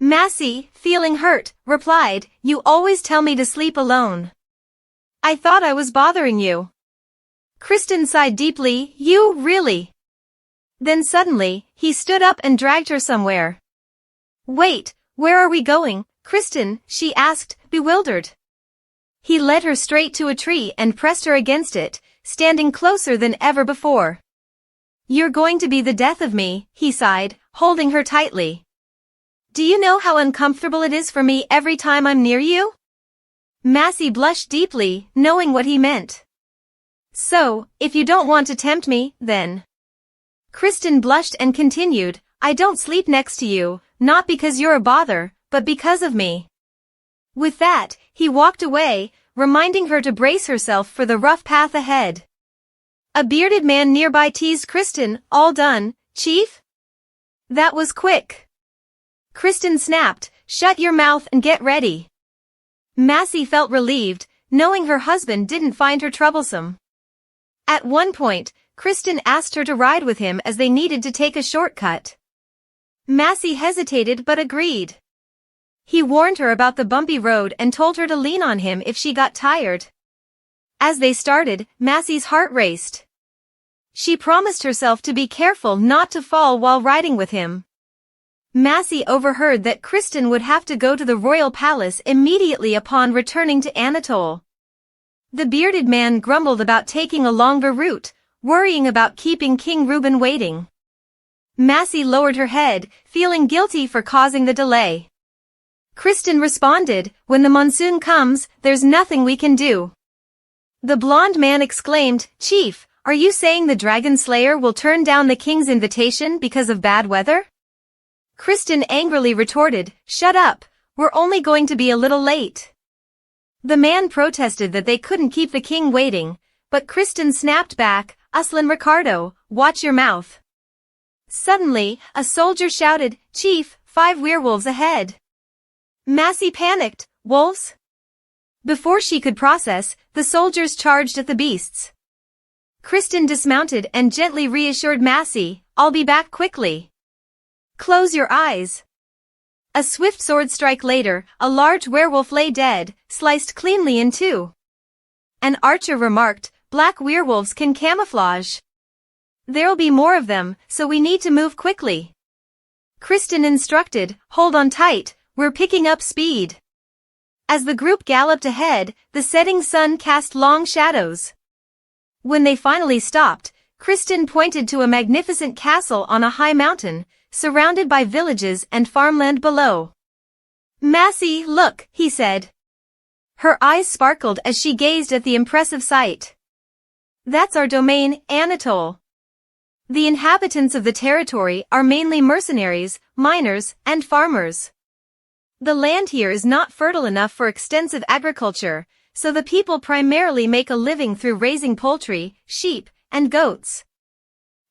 Massey, feeling hurt, replied, "You always tell me to sleep alone. I thought I was bothering you." Kristen sighed deeply, "You, really?" Then suddenly, he stood up and dragged her somewhere. "Wait, where are we going, Kristen?" she asked, bewildered. He led her straight to a tree and pressed her against it, standing closer than ever before. "You're going to be the death of me," he sighed, holding her tightly. "Do you know how uncomfortable it is for me every time I'm near you?" Massey blushed deeply, knowing what he meant. "So, if you don't want to tempt me, then..." Kristen blushed and continued, "I don't sleep next to you, not because you're a bother, but because of me." With that, he walked away, reminding her to brace herself for the rough path ahead. A bearded man nearby teased Kristen, "All done, Chief?" "That was quick." Kristen snapped, "Shut your mouth and get ready." Massey felt relieved, knowing her husband didn't find her troublesome. At one point, Kristen asked her to ride with him as they needed to take a shortcut. Massey hesitated but agreed. He warned her about the bumpy road and told her to lean on him if she got tired. As they started, Massey's heart raced. She promised herself to be careful not to fall while riding with him. Massey overheard that Kristen would have to go to the royal palace immediately upon returning to Anatole. The bearded man grumbled about taking a longer route, worrying about keeping King Reuben waiting. Massey lowered her head, feeling guilty for causing the delay. Kristen responded, "When the monsoon comes, there's nothing we can do." The blonde man exclaimed, "Chief, are you saying the Dragon Slayer will turn down the king's invitation because of bad weather?" Kristen angrily retorted, "Shut up, we're only going to be a little late." The man protested that they couldn't keep the king waiting, but Kristen snapped back, "Uslan Ricardo, watch your mouth." Suddenly, a soldier shouted, "Chief, 5 werewolves ahead." Massey panicked, "Wolves?" Before she could process, the soldiers charged at the beasts. Kristen dismounted and gently reassured Massey, "I'll be back quickly. Close your eyes." A swift sword strike later, a large werewolf lay dead, sliced cleanly in two. An archer remarked, "Black werewolves can camouflage. There'll be more of them, so we need to move quickly." Kristen instructed, "Hold on tight, we're picking up speed." As the group galloped ahead, the setting sun cast long shadows. When they finally stopped, Kristen pointed to a magnificent castle on a high mountain, surrounded by villages and farmland below. "Massey, look," he said. Her eyes sparkled as she gazed at the impressive sight. "That's our domain, Anatole. The inhabitants of the territory are mainly mercenaries, miners, and farmers. The land here is not fertile enough for extensive agriculture, so the people primarily make a living through raising poultry, sheep, and goats.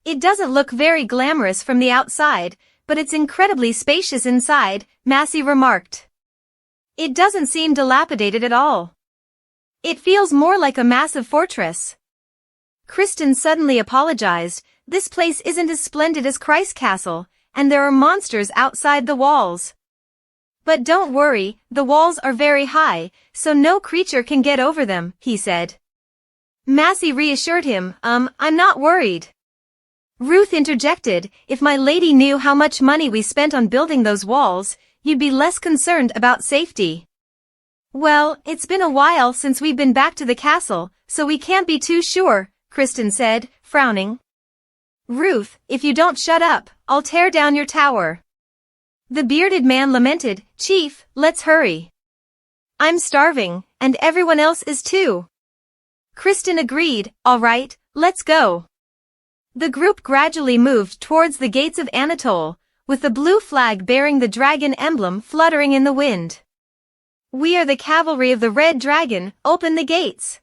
It doesn't look very glamorous from the outside, but it's incredibly spacious inside," Massey remarked. "It doesn't seem dilapidated at all. It feels more like a massive fortress." Kristen suddenly apologized, "This place isn't as splendid as Christ's Castle, and there are monsters outside the walls. But don't worry, the walls are very high, so no creature can get over them," he said. Massey reassured him, I'm not worried." Ruth interjected, "If my lady knew how much money we spent on building those walls, you'd be less concerned about safety." "Well, it's been a while since we've been back to the castle, so we can't be too sure," Kristen said, frowning. "Ruth, if you don't shut up, I'll tear down your tower." The bearded man lamented, "Chief, let's hurry. I'm starving, and everyone else is too." Kristen agreed, "All right, let's go." The group gradually moved towards the gates of Anatole, with the blue flag bearing the dragon emblem fluttering in the wind. "We are the cavalry of the Red Dragon, open the gates."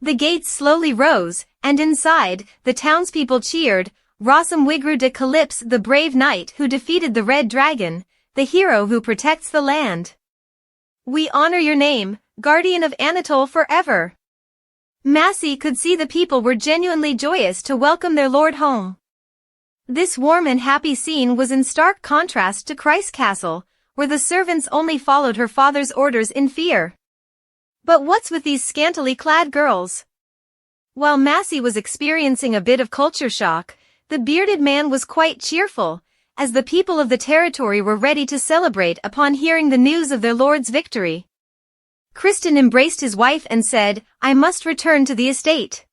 The gates slowly rose, and inside, the townspeople cheered, "Rossum Wigru de Calypse, the brave knight who defeated the Red Dragon, the hero who protects the land. We honor your name, guardian of Anatole forever." Massey could see the people were genuinely joyous to welcome their lord home. This warm and happy scene was in stark contrast to Christ's Castle, where the servants only followed her father's orders in fear. But what's with these scantily clad girls? While Massey was experiencing a bit of culture shock, the bearded man was quite cheerful, as the people of the territory were ready to celebrate upon hearing the news of their lord's victory. Kristen embraced his wife and said, "I must return to the estate.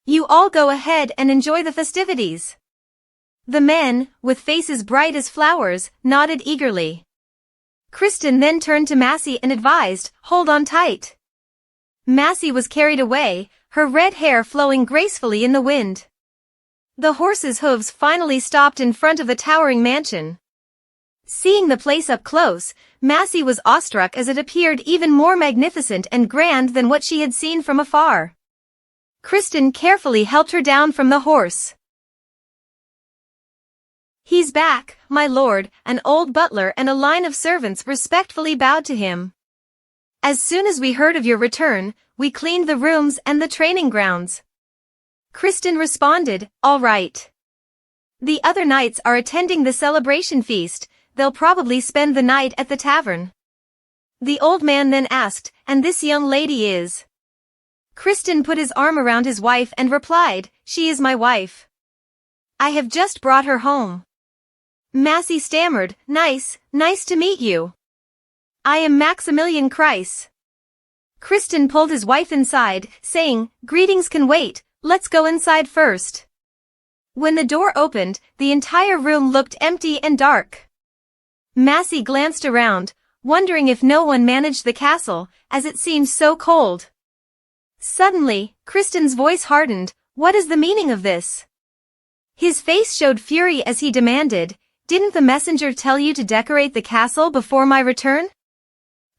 You all go ahead and enjoy the festivities." The men, with faces bright as flowers, nodded eagerly. Kristen then turned to Massey and advised, "Hold on tight." Massey was carried away, her red hair flowing gracefully in the wind. The horses' hooves finally stopped in front of the towering mansion. Seeing the place up close, Massey was awestruck as it appeared even more magnificent and grand than what she had seen from afar. Kristen carefully helped her down from the horse. "He's back, my lord," an old butler and a line of servants respectfully bowed to him. "As soon as we heard of your return, we cleaned the rooms and the training grounds." Kristen responded, "All right." The other knights are attending the celebration feast, they'll probably spend the night at the tavern. The old man then asked, and this young lady is? Kristen put his arm around his wife and replied, she is my wife. I have just brought her home. Massey stammered, nice to meet you. I am Maximilian Kreis. Kristen pulled his wife inside, saying, greetings can wait, let's go inside first. When the door opened, the entire room looked empty and dark. Massey glanced around, wondering if no one managed the castle, as it seemed so cold. Suddenly, Kristen's voice hardened, what is the meaning of this? His face showed fury as he demanded, didn't the messenger tell you to decorate the castle before my return?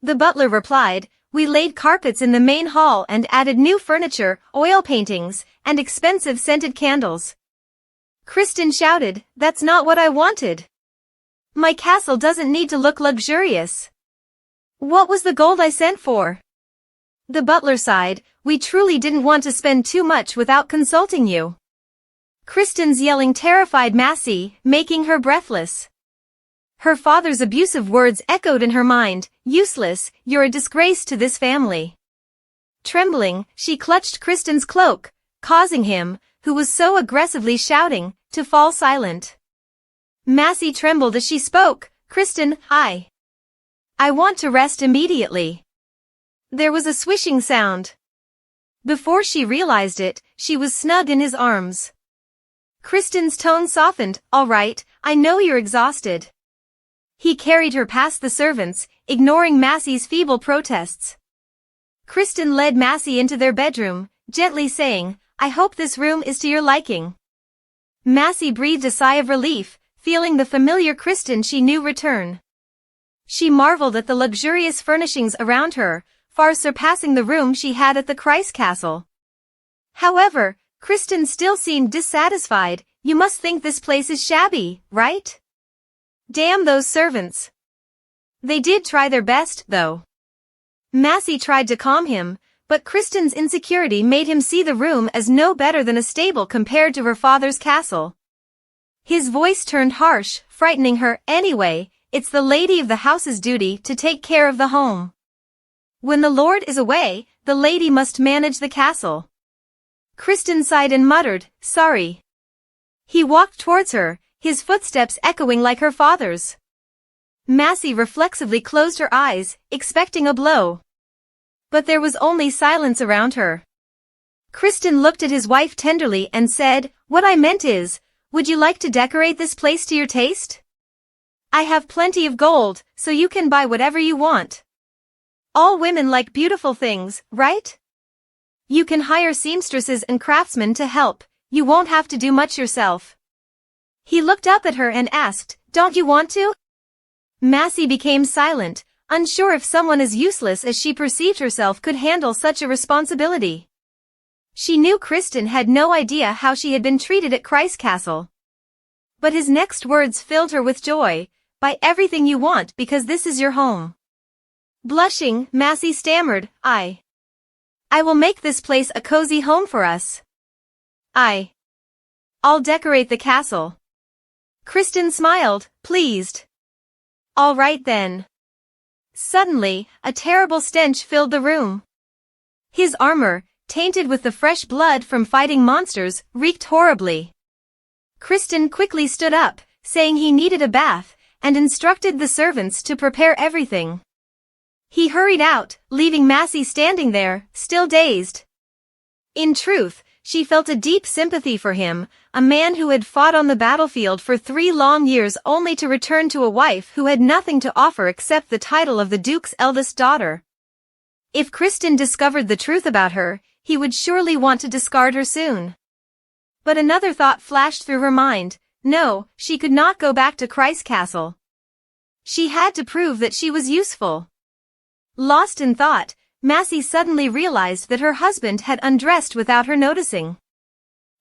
The butler replied, we laid carpets in the main hall and added new furniture, oil paintings, and expensive scented candles. Kristen shouted, that's not what I wanted. My castle doesn't need to look luxurious. What was the gold I sent for? The butler sighed, we truly didn't want to spend too much without consulting you. Kristen's yelling terrified Massey, making her breathless. Her father's abusive words echoed in her mind, useless, you're a disgrace to this family. Trembling, she clutched Kristen's cloak, causing him, who was so aggressively shouting, to fall silent. Massey trembled as she spoke, Kristen, I want to rest immediately. There was a swishing sound. Before she realized it, she was snug in his arms. Kristen's tone softened, all right, I know you're exhausted. He carried her past the servants, ignoring Massey's feeble protests. Kristen led Massey into their bedroom, gently saying, I hope this room is to your liking. Massey breathed a sigh of relief, feeling the familiar Kristen she knew return. She marveled at the luxurious furnishings around her, far surpassing the room she had at the Kreis castle. However, Kristen still seemed dissatisfied. You must think this place is shabby, right? Damn those servants. They did try their best, though. Massey tried to calm him, but Kristen's insecurity made him see the room as no better than a stable compared to her father's castle. His voice turned harsh, frightening her. Anyway, it's the lady of the house's duty to take care of the home. When the lord is away, the lady must manage the castle. Kristen sighed and muttered, sorry. He walked towards her, his footsteps echoing like her father's. Massey reflexively closed her eyes, expecting a blow. But there was only silence around her. Kristen looked at his wife tenderly and said, what I meant is, would you like to decorate this place to your taste? I have plenty of gold, so you can buy whatever you want. All women like beautiful things, right? You can hire seamstresses and craftsmen to help, you won't have to do much yourself. He looked up at her and asked, don't you want to? Massey became silent, unsure if someone as useless as she perceived herself could handle such a responsibility. She knew Kristen had no idea how she had been treated at Kreis Castle. But his next words filled her with joy, buy everything you want because this is your home. Blushing, Massey stammered, I will make this place a cozy home for us. I'll decorate the castle. Kristen smiled, pleased. All right then. Suddenly, a terrible stench filled the room. His armor, tainted with the fresh blood from fighting monsters, reeked horribly. Kristen quickly stood up, saying he needed a bath, and instructed the servants to prepare everything. He hurried out, leaving Massey standing there, still dazed. In truth, she felt a deep sympathy for him, a man who had fought on the battlefield for 3 long years only to return to a wife who had nothing to offer except the title of the Duke's eldest daughter. If Kristen discovered the truth about her, he would surely want to discard her soon. But another thought flashed through her mind. No, she could not go back to Kreis Castle. She had to prove that she was useful. Lost in thought, Massey suddenly realized that her husband had undressed without her noticing.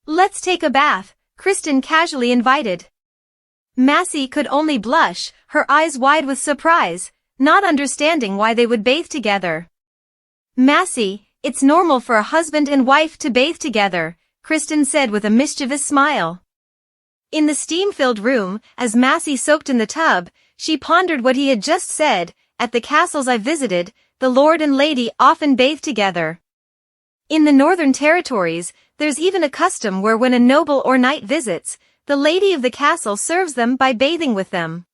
Let's take a bath, Kristen casually invited. Massey could only blush, her eyes wide with surprise, not understanding why they would bathe together. Massey, it's normal for a husband and wife to bathe together, Kristen said with a mischievous smile. In the steam-filled room, as Massey soaked in the tub, she pondered what he had just said. At the castles I visited, the lord and lady often bathed together. In the northern territories, there's even a custom where when a noble or knight visits, the lady of the castle serves them by bathing with them.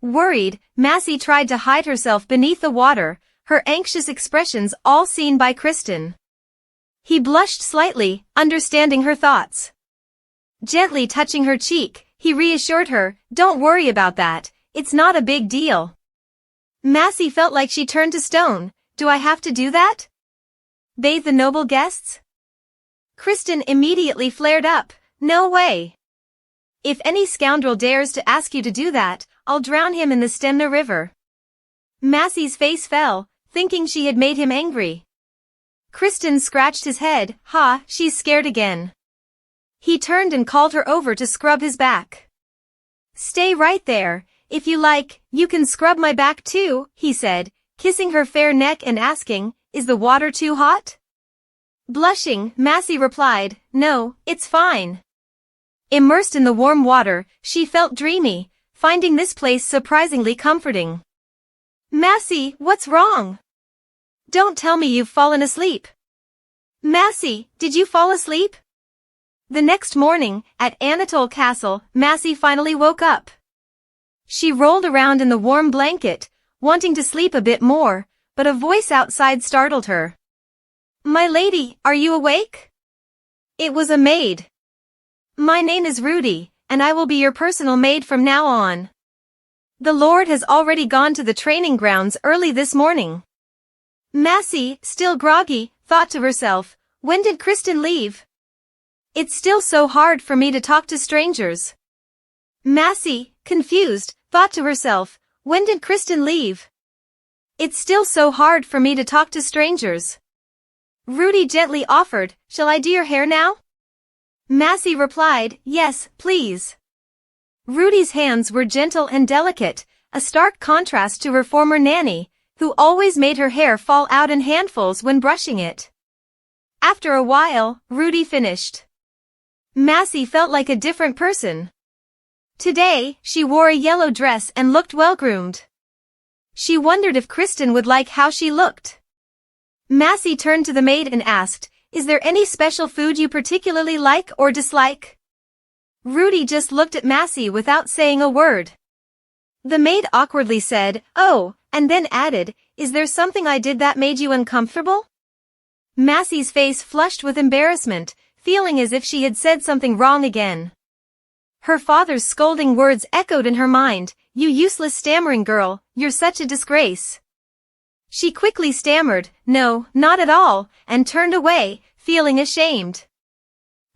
Worried, Massey tried to hide herself beneath the water, her anxious expressions all seen by Kristen. He blushed slightly, understanding her thoughts. Gently touching her cheek, he reassured her, "Don't worry about that, it's not a big deal." Massey felt like she turned to stone. "Do I have to do that? Bathe the noble guests?" Kristen immediately flared up. "No way. If any scoundrel dares to ask you to do that, I'll drown him in the Stemna River." Massey's face fell, thinking she had made him angry. Kristen scratched his head. "Ha, she's scared again." He turned and called her over to scrub his back. "Stay right there. If you like, you can scrub my back too," he said, kissing her fair neck and asking, "Is the water too hot?" Blushing, Massey replied, "No, it's fine." Immersed in the warm water, she felt dreamy, finding this place surprisingly comforting. "Massey, what's wrong? Don't tell me you've fallen asleep." "Massey, did you fall asleep?" The next morning, at Anatole Castle, Massey finally woke up. She rolled around in the warm blanket, wanting to sleep a bit more, but a voice outside startled her. "My lady, are you awake?" It was a maid. "My name is Rudy, and I will be your personal maid from now on. The Lord has already gone to the training grounds early this morning." Massey, still groggy, thought to herself, "When did Kristen leave? It's still so hard for me to talk to strangers." Massey, confused, thought to herself, "When did Kristen leave? It's still so hard for me to talk to strangers." Rudy gently offered, "Shall I do your hair now?" Massey replied, "Yes, please." Rudy's hands were gentle and delicate, a stark contrast to her former nanny, who always made her hair fall out in handfuls when brushing it. After a while, Rudy finished. Massey felt like a different person. Today, she wore a yellow dress and looked well-groomed. She wondered if Kristen would like how she looked. Massey turned to the maid and asked, "Is there any special food you particularly like or dislike?" Rudy just looked at Massey without saying a word. The maid awkwardly said, "Oh," and then added, "Is there something I did that made you uncomfortable?" Massey's face flushed with embarrassment, feeling as if she had said something wrong again. Her father's scolding words echoed in her mind, "You useless stammering girl, you're such a disgrace." She quickly stammered, "No, not at all," and turned away, feeling ashamed.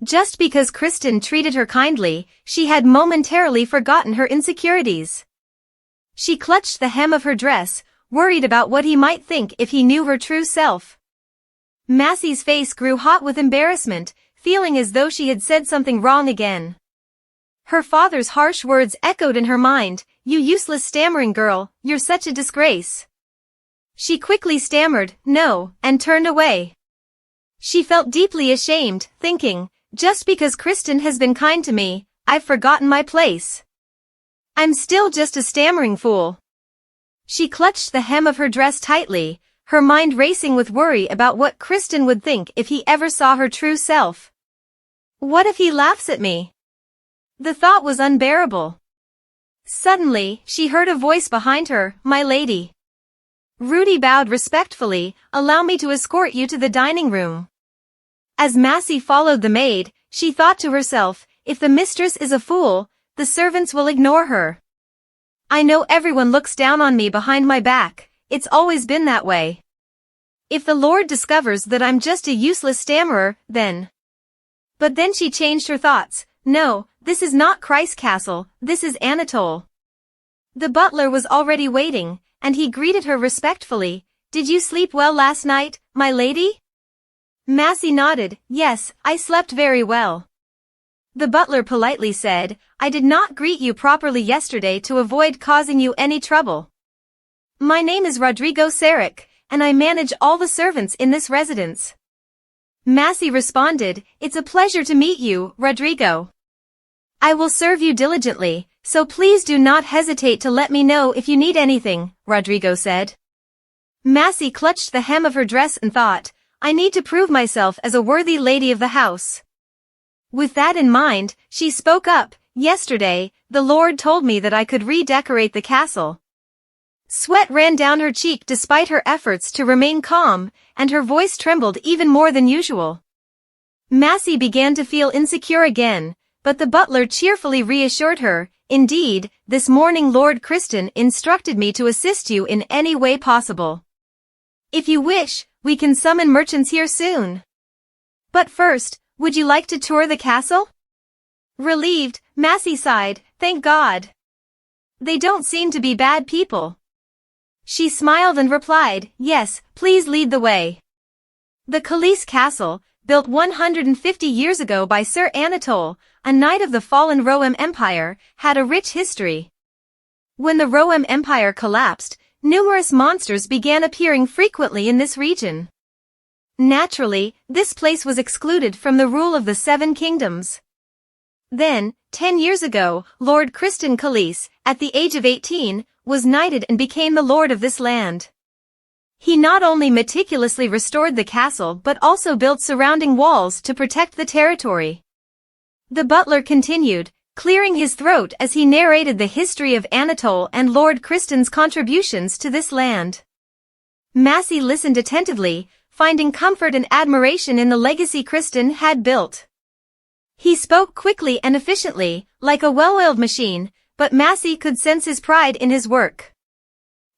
Just because Kristen treated her kindly, she had momentarily forgotten her insecurities. She clutched the hem of her dress, worried about what he might think if he knew her true self. Massey's face grew hot with embarrassment, feeling as though she had said something wrong again. Her father's harsh words echoed in her mind, "You useless stammering girl, you're such a disgrace." She quickly stammered, "No," and turned away. She felt deeply ashamed, thinking, "Just because Kristen has been kind to me, I've forgotten my place. I'm still just a stammering fool." She clutched the hem of her dress tightly, her mind racing with worry about what Kristen would think if he ever saw her true self. What if he laughs at me? The thought was unbearable. Suddenly, she heard a voice behind her, "My lady." Rudy bowed respectfully, "Allow me to escort you to the dining room." As Massey followed the maid, she thought to herself, "If the mistress is a fool, the servants will ignore her. I know everyone looks down on me behind my back, it's always been that way. If the Lord discovers that I'm just a useless stammerer, then..." But then she changed her thoughts. "No, this is not Christ's castle, this is Anatole." The butler was already waiting, and he greeted her respectfully. "Did you sleep well last night, my lady?" Massey nodded, "Yes, I slept very well." The butler politely said, "I did not greet you properly yesterday to avoid causing you any trouble. My name is Rodrigo Sarek, and I manage all the servants in this residence." Massey responded, "It's a pleasure to meet you, Rodrigo." I will serve you diligently, so please do not hesitate to let me know if you need anything, Rodrigo said. Massey clutched the hem of her dress and thought, I need to prove myself as a worthy lady of the house. With that in mind, she spoke up, yesterday, the Lord told me that I could redecorate the castle. Sweat ran down her cheek despite her efforts to remain calm, and her voice trembled even more than usual. Massey began to feel insecure again, but the butler cheerfully reassured her, indeed, this morning Lord Kristen instructed me to assist you in any way possible. If you wish, we can summon merchants here soon. But first, would you like to tour the castle? Relieved, Massey sighed, thank God. They don't seem to be bad people. She smiled and replied, yes, please lead the way. The Calais Castle, built 150 years ago by Sir Anatole, a knight of the fallen Roham Empire, had a rich history. When the Roham Empire collapsed, numerous monsters began appearing frequently in this region. Naturally, this place was excluded from the rule of the Seven Kingdoms. Then, 10 years ago, Lord Kristen Calais, at the age of 18, was knighted and became the lord of this land. He not only meticulously restored the castle but also built surrounding walls to protect the territory. The butler continued, clearing his throat as he narrated the history of Anatole and Lord Kristen's contributions to this land. Massey listened attentively, finding comfort and admiration in the legacy Kristen had built. He spoke quickly and efficiently, like a well-oiled machine, but Massey could sense his pride in his work.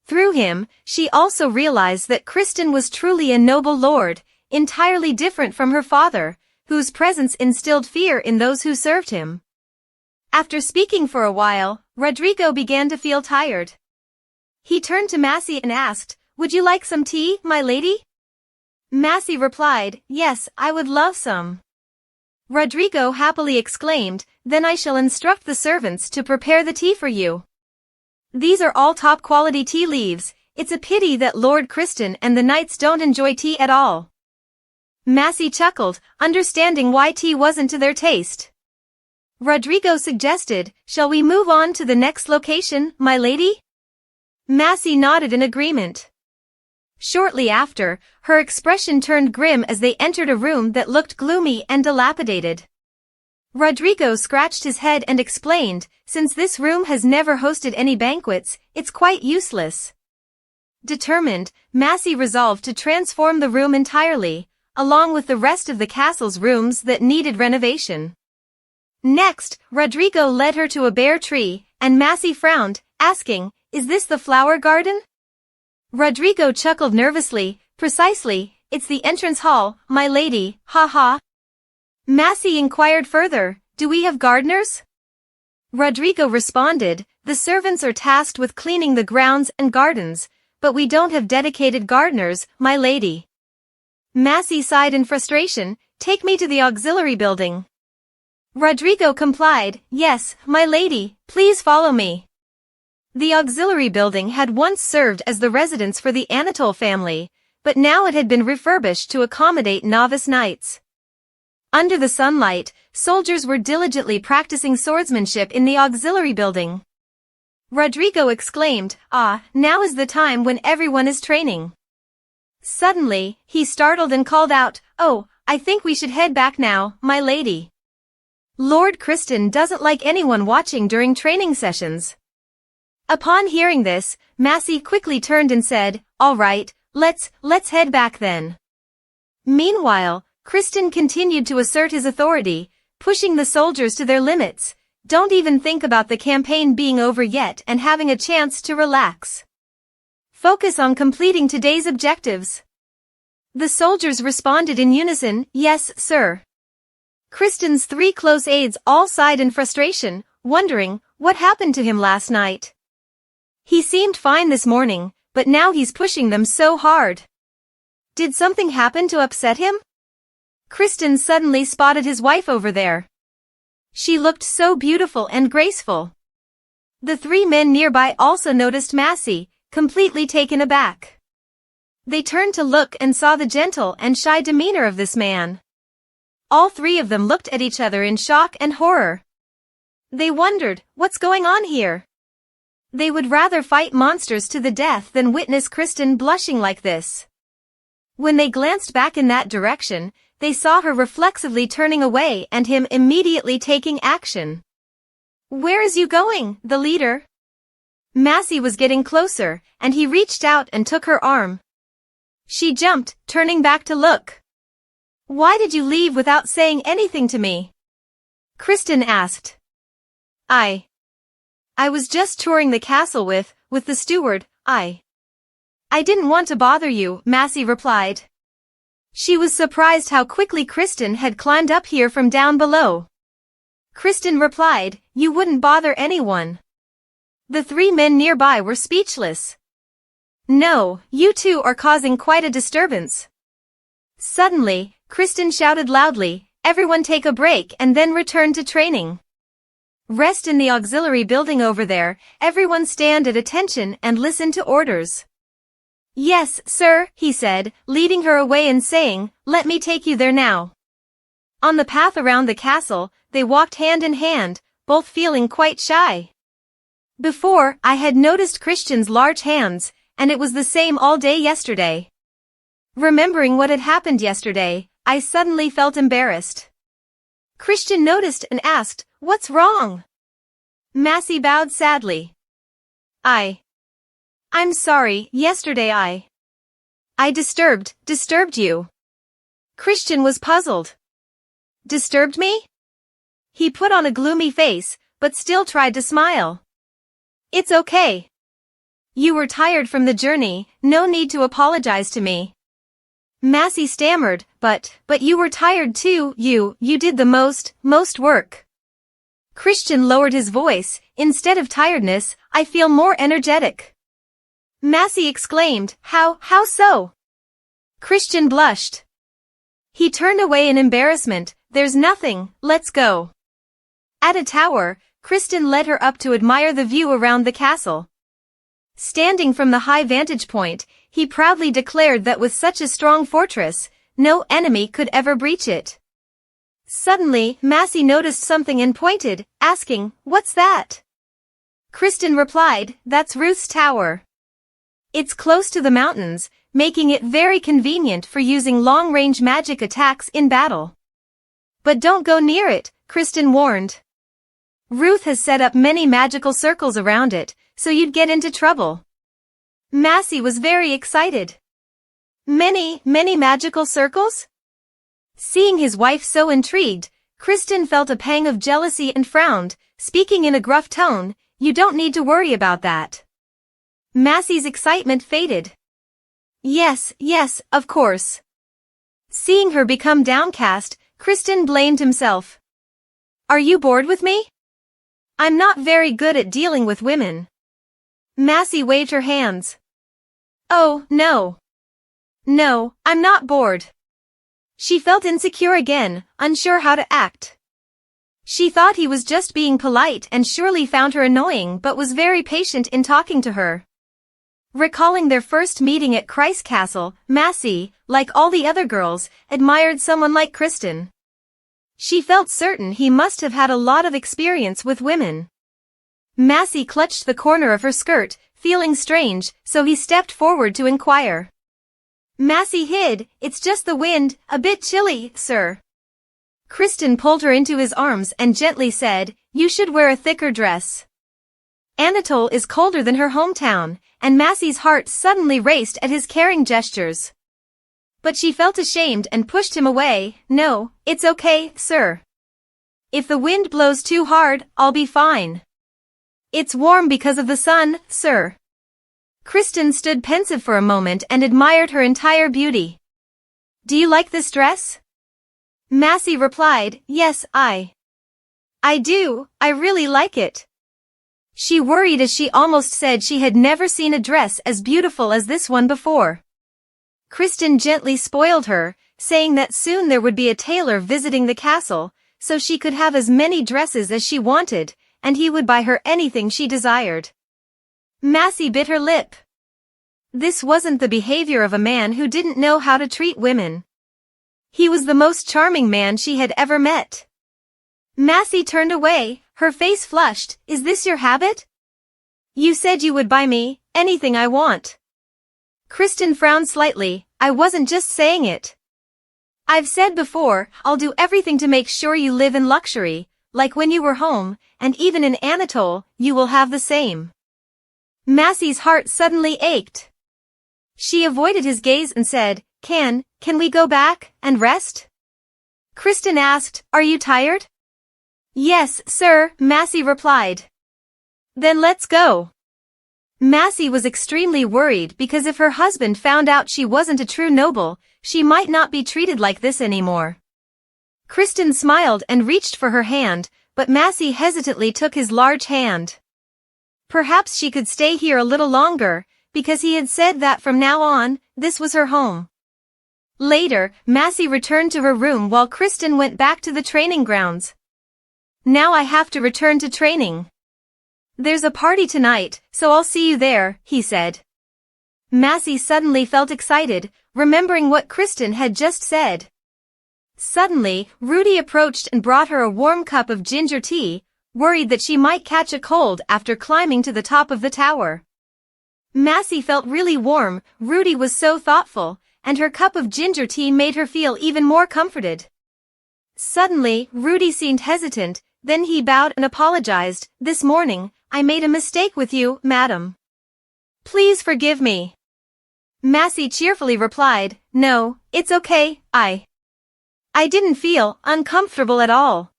Through him, she also realized that Kristen was truly a noble lord, entirely different from her father, whose presence instilled fear in those who served him. After speaking for a while, Rodrigo began to feel tired. He turned to Massey and asked, would you like some tea, my lady? Massey replied, yes, I would love some. Rodrigo happily exclaimed, then I shall instruct the servants to prepare the tea for you. These are all top-quality tea leaves, it's a pity that Lord Kristen and the knights don't enjoy tea at all. Massey chuckled, understanding why tea wasn't to their taste. Rodrigo suggested, shall we move on to the next location, my lady? Massey nodded in agreement. Shortly after, her expression turned grim as they entered a room that looked gloomy and dilapidated. Rodrigo scratched his head and explained, since this room has never hosted any banquets, it's quite useless. Determined, Massey resolved to transform the room entirely, along with the rest of the castle's rooms that needed renovation. Next, Rodrigo led her to a bare tree, and Massey frowned, asking, is this the flower garden? Rodrigo chuckled nervously, precisely, it's the entrance hall, my lady, ha ha. Massey inquired further, do we have gardeners? Rodrigo responded, the servants are tasked with cleaning the grounds and gardens, but we don't have dedicated gardeners, my lady. Massey sighed in frustration, take me to the auxiliary building. Rodrigo complied, yes, my lady, please follow me. The auxiliary building had once served as the residence for the Anatole family, but now it had been refurbished to accommodate novice knights. Under the sunlight, soldiers were diligently practicing swordsmanship in the auxiliary building. Rodrigo exclaimed, ah, now is the time when everyone is training. Suddenly, he startled and called out, oh, I think we should head back now, my lady. Lord Kristen doesn't like anyone watching during training sessions. Upon hearing this, Massey quickly turned and said, all right, let's head back then. Meanwhile, Kristen continued to assert his authority, pushing the soldiers to their limits. Don't even think about the campaign being over yet and having a chance to relax. Focus on completing today's objectives. The soldiers responded in unison, yes, sir. Kristen's 3 close aides all sighed in frustration, wondering, what happened to him last night? He seemed fine this morning, but now he's pushing them so hard. Did something happen to upset him? Kristen suddenly spotted his wife over there. She looked so beautiful and graceful. The 3 men nearby also noticed Massey, completely taken aback. They turned to look and saw the gentle and shy demeanor of this man. All 3 of them looked at each other in shock and horror. They wondered, what's going on here? They would rather fight monsters to the death than witness Kristen blushing like this. When they glanced back in that direction, they saw her reflexively turning away and him immediately taking action. Where is you going, the leader? Massey was getting closer, and he reached out and took her arm. She jumped, turning back to look. Why did you leave without saying anything to me? Kristen asked. I was just touring the castle with the steward. I didn't want to bother you, Massey replied. She was surprised how quickly Kristen had climbed up here from down below. Kristen replied, you wouldn't bother anyone. The three men nearby were speechless. No, you two are causing quite a disturbance. Suddenly, Kristen shouted loudly, everyone take a break and then return to training. Rest in the auxiliary building over there, everyone stand at attention and listen to orders. Yes, sir, he said, leading her away and saying, let me take you there now. On the path around the castle, they walked hand in hand, both feeling quite shy. Before, I had noticed Christian's large hands, and it was the same all day yesterday. Remembering what had happened yesterday, I suddenly felt embarrassed. Christian noticed and asked, what's wrong? Massey bowed sadly. I'm sorry, yesterday I disturbed you. Christian was puzzled. Disturbed me? He put on a gloomy face, but still tried to smile. It's okay. You were tired from the journey, no need to apologize to me. Massey stammered, but you were tired too, you did the most work. Christian lowered his voice, instead of tiredness, I feel more energetic. Massey exclaimed, how so? Christian blushed. He turned away in embarrassment, there's nothing, let's go. At a tower, Kristen led her up to admire the view around the castle. Standing from the high vantage point, he proudly declared that with such a strong fortress, no enemy could ever breach it. Suddenly, Massey noticed something and pointed, asking, what's that? Kristen replied, that's Ruth's tower. It's close to the mountains, making it very convenient for using long-range magic attacks in battle. But don't go near it, Kristen warned. Ruth has set up many magical circles around it, so you'd get into trouble. Massey was very excited. Many magical circles? Seeing his wife so intrigued, Kristen felt a pang of jealousy and frowned, speaking in a gruff tone, you don't need to worry about that. Massey's excitement faded. Yes, of course. Seeing her become downcast, Kristen blamed himself. Are you bored with me? I'm not very good at dealing with women. Massey waved her hands. Oh, no. No, I'm not bored. She felt insecure again, unsure how to act. She thought he was just being polite and surely found her annoying but was very patient in talking to her. Recalling their first meeting at Christ Castle, Massey, like all the other girls, admired someone like Kristen. She felt certain he must have had a lot of experience with women. Massey clutched the corner of her skirt, feeling strange, so he stepped forward to inquire. Massey hid, it's just the wind, a bit chilly, sir. Kristen pulled her into his arms and gently said, you should wear a thicker dress. Anatole is colder than her hometown, and Massey's heart suddenly raced at his caring gestures. But she felt ashamed and pushed him away. No, it's okay, sir. If the wind blows too hard, I'll be fine. It's warm because of the sun, sir. Kristen stood pensive for a moment and admired her entire beauty. Do you like this dress? Massey replied, yes, I do, I really like it. She worried as she almost said she had never seen a dress as beautiful as this one before. Kristen gently spoiled her, saying that soon there would be a tailor visiting the castle, so she could have as many dresses as she wanted, and he would buy her anything she desired. Massey bit her lip. This wasn't the behavior of a man who didn't know how to treat women. He was the most charming man she had ever met. Massey turned away, Her face flushed. Is this your habit? You said you would buy me anything I want. Kristen frowned slightly. I wasn't just saying it. I've said before, I'll do everything to make sure you live in luxury, like when you were home, and even in Anatole, you will have the same. Massey's heart suddenly ached. She avoided his gaze and said, Can we go back and rest? Kristen asked, Are you tired? Yes, sir, Massey replied. Then let's go. Massey was extremely worried because if her husband found out she wasn't a true noble, she might not be treated like this anymore. Kristen smiled and reached for her hand, but Massey hesitantly took his large hand. Perhaps she could stay here a little longer, because he had said that from now on, this was her home. Later, Massey returned to her room while Kristen went back to the training grounds. Now I have to return to training. There's a party tonight, so I'll see you there, he said. Massey suddenly felt excited, remembering what Kristen had just said. Suddenly, Rudy approached and brought her a warm cup of ginger tea, worried that she might catch a cold after climbing to the top of the tower. Massey felt really warm. Rudy was so thoughtful, and her cup of ginger tea made her feel even more comforted. Suddenly, Rudy seemed hesitant, then he bowed and apologized. This morning, I made a mistake with you, madam. Please forgive me. Massey cheerfully replied, No, it's okay, I didn't feel uncomfortable at all.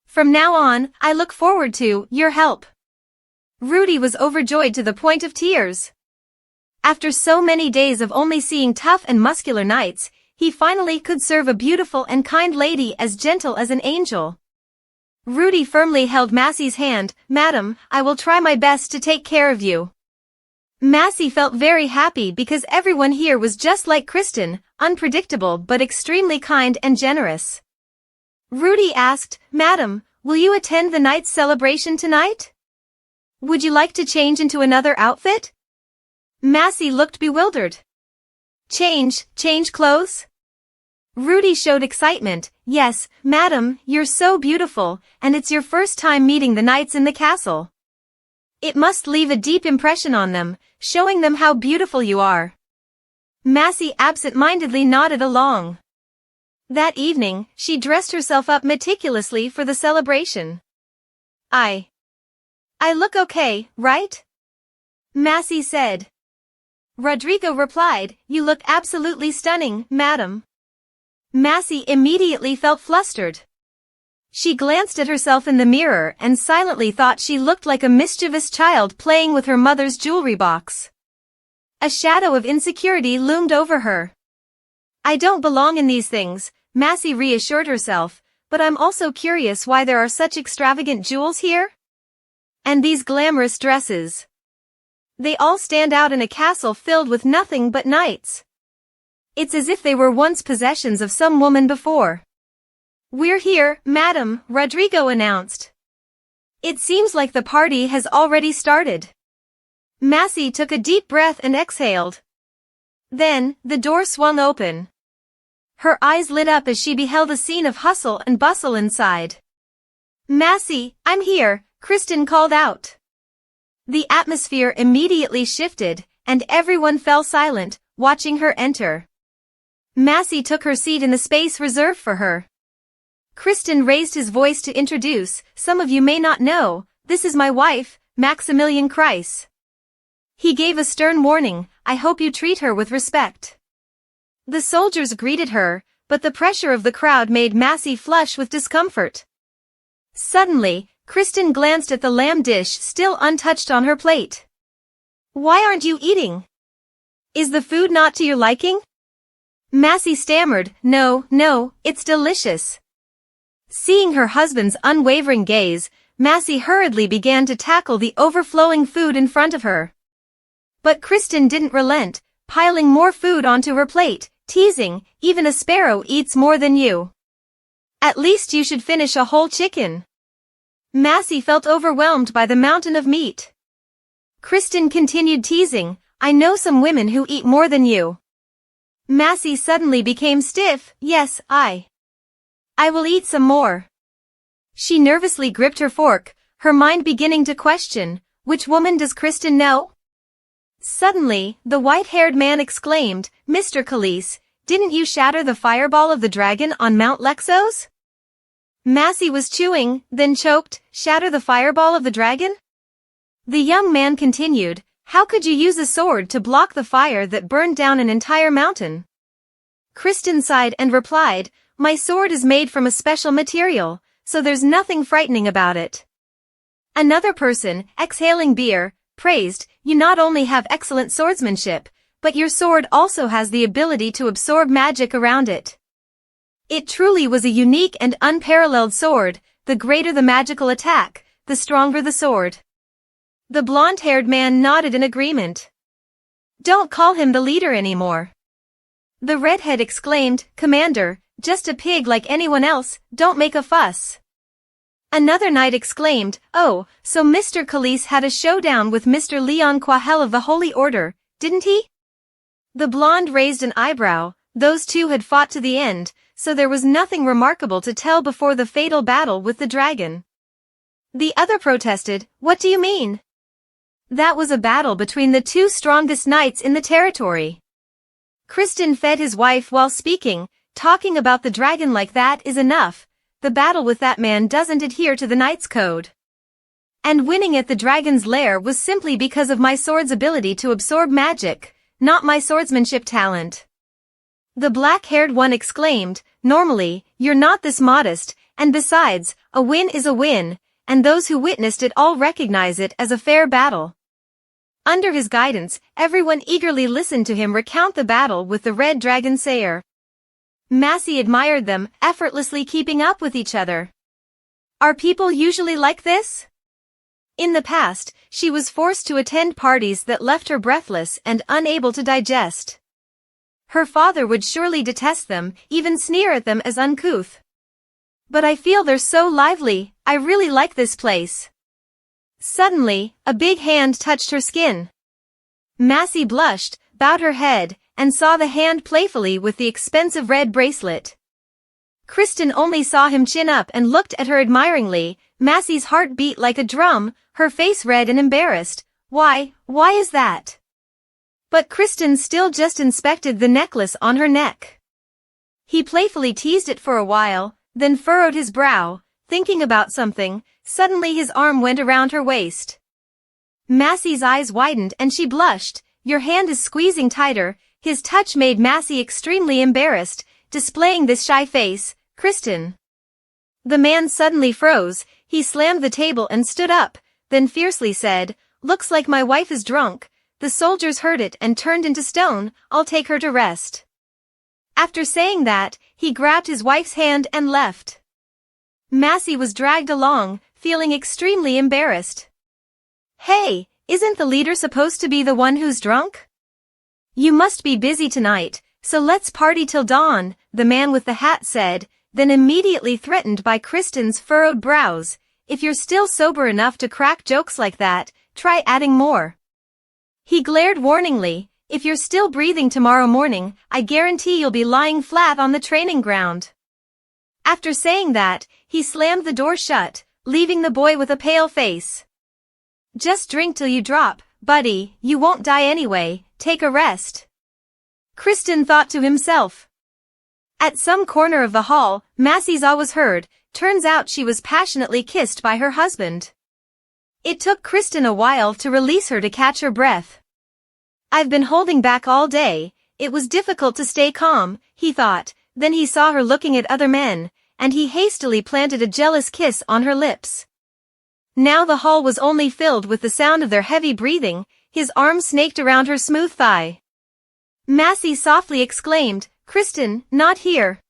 From now on, I look forward to your help. Rudy was overjoyed to the point of tears. After so many days of only seeing tough and muscular knights, he finally could serve a beautiful and kind lady as gentle as an angel. Rudy firmly held Massey's hand. Madam, I will try my best to take care of you. Massey felt very happy because everyone here was just like Kristen, unpredictable but extremely kind and generous. Rudy asked, Madam, will you attend the knight's celebration tonight? Would you like to change into another outfit? Massey looked bewildered. Change clothes? Rudy showed excitement. Yes, madam, you're so beautiful, and it's your first time meeting the knights in the castle. It must leave a deep impression on them, showing them how beautiful you are. Massey absent-mindedly nodded along. That evening, she dressed herself up meticulously for the celebration. I look okay, right? Massey said. Rodrigo replied, You look absolutely stunning, madam. Massey immediately felt flustered. She glanced at herself in the mirror and silently thought she looked like a mischievous child playing with her mother's jewelry box. A shadow of insecurity loomed over her. I don't belong in these things, Massey reassured herself, but I'm also curious why there are such extravagant jewels here? And these glamorous dresses. They all stand out in a castle filled with nothing but knights. It's as if they were once possessions of some woman before. We're here, madam, Rodrigo announced. It seems like the party has already started. Massey took a deep breath and exhaled. Then, the door swung open. Her eyes lit up as she beheld a scene of hustle and bustle inside. Massey, I'm here, Kristen called out. The atmosphere immediately shifted, and everyone fell silent, watching her enter. Massey took her seat in the space reserved for her. Kristen raised his voice to introduce, Some of you may not know, this is my wife, Maximilian Kreis. He gave a stern warning, I hope you treat her with respect. The soldiers greeted her, but the pressure of the crowd made Massey flush with discomfort. Suddenly, Kristen glanced at the lamb dish still untouched on her plate. Why aren't you eating? Is the food not to your liking? Massey stammered, No, it's delicious. Seeing her husband's unwavering gaze, Massey hurriedly began to tackle the overflowing food in front of her. But Kristen didn't relent, piling more food onto her plate, teasing, Even a sparrow eats more than you. At least you should finish a whole chicken. Massey felt overwhelmed by the mountain of meat. Kristen continued teasing, I know some women who eat more than you. Massey suddenly became stiff. Yes, I will eat some more. She nervously gripped her fork, her mind beginning to question, which woman does Kristen know? Suddenly, the white-haired man exclaimed, Mr. Khalees, didn't you shatter the fireball of the dragon on Mount Lexos? Massey was chewing, then choked, shatter the fireball of the dragon? The young man continued, how could you use a sword to block the fire that burned down an entire mountain? Kristen sighed and replied, my sword is made from a special material, so there's nothing frightening about it. Another person, exhaling beer, praised, you not only have excellent swordsmanship, but your sword also has the ability to absorb magic around it. It truly was a unique and unparalleled sword, the greater the magical attack, the stronger the sword. The blonde-haired man nodded in agreement. Don't call him the leader anymore. The redhead exclaimed, Commander, just a pig like anyone else, don't make a fuss. Another knight exclaimed, oh, so Mr. Khalees had a showdown with Mr. Leon Quahel of the Holy Order, didn't he? The blonde raised an eyebrow, those two had fought to the end, so there was nothing remarkable to tell before the fatal battle with the dragon. The other protested, what do you mean? That was a battle between the two strongest knights in the territory. Kristen fed his wife while speaking, talking about the dragon like that is enough. The battle with that man doesn't adhere to the knight's code. And winning at the dragon's lair was simply because of my sword's ability to absorb magic, not my swordsmanship talent. The black-haired one exclaimed, normally, you're not this modest, and besides, a win is a win, and those who witnessed it all recognize it as a fair battle. Under his guidance, everyone eagerly listened to him recount the battle with the red dragon sayer. Massey admired them, effortlessly keeping up with each other. Are people usually like this? In the past, she was forced to attend parties that left her breathless and unable to digest. Her father would surely detest them, even sneer at them as uncouth. But I feel they're so lively, I really like this place. Suddenly, a big hand touched her skin. Massey blushed, bowed her head, and saw the hand playfully with the expensive red bracelet. Kristen only saw him chin up and looked at her admiringly. Massey's heart beat like a drum, her face red and embarrassed. Why is that? But Kristen still just inspected the necklace on her neck. He playfully teased it for a while, then furrowed his brow, thinking about something. Suddenly his arm went around her waist. Massey's eyes widened and she blushed. Your hand is squeezing tighter. His touch made Massey extremely embarrassed, displaying this shy face. Kristen. The man suddenly froze, he slammed the table and stood up, then fiercely said, looks like my wife is drunk. The soldiers heard it and turned into stone. I'll take her to rest. After saying that, he grabbed his wife's hand and left. Massey was dragged along, feeling extremely embarrassed. Hey, isn't the leader supposed to be the one who's drunk? You must be busy tonight, so let's party till dawn, the man with the hat said, then immediately threatened by Kristen's furrowed brows. If you're still sober enough to crack jokes like that, try adding more. He glared warningly, if you're still breathing tomorrow morning, I guarantee you'll be lying flat on the training ground. After saying that, he slammed the door shut, leaving the boy with a pale face. Just drink till you drop, buddy, you won't die anyway, take a rest. Kristen thought to himself. At some corner of the hall, Massey's awe was heard. Turns out she was passionately kissed by her husband. It took Kristen a while to release her to catch her breath. I've been holding back all day. It was difficult to stay calm, he thought. Then he saw her looking at other men, and he hastily planted a jealous kiss on her lips. Now the hall was only filled with the sound of their heavy breathing. His arm snaked around her smooth thigh. Massey softly exclaimed, Kristen, not here.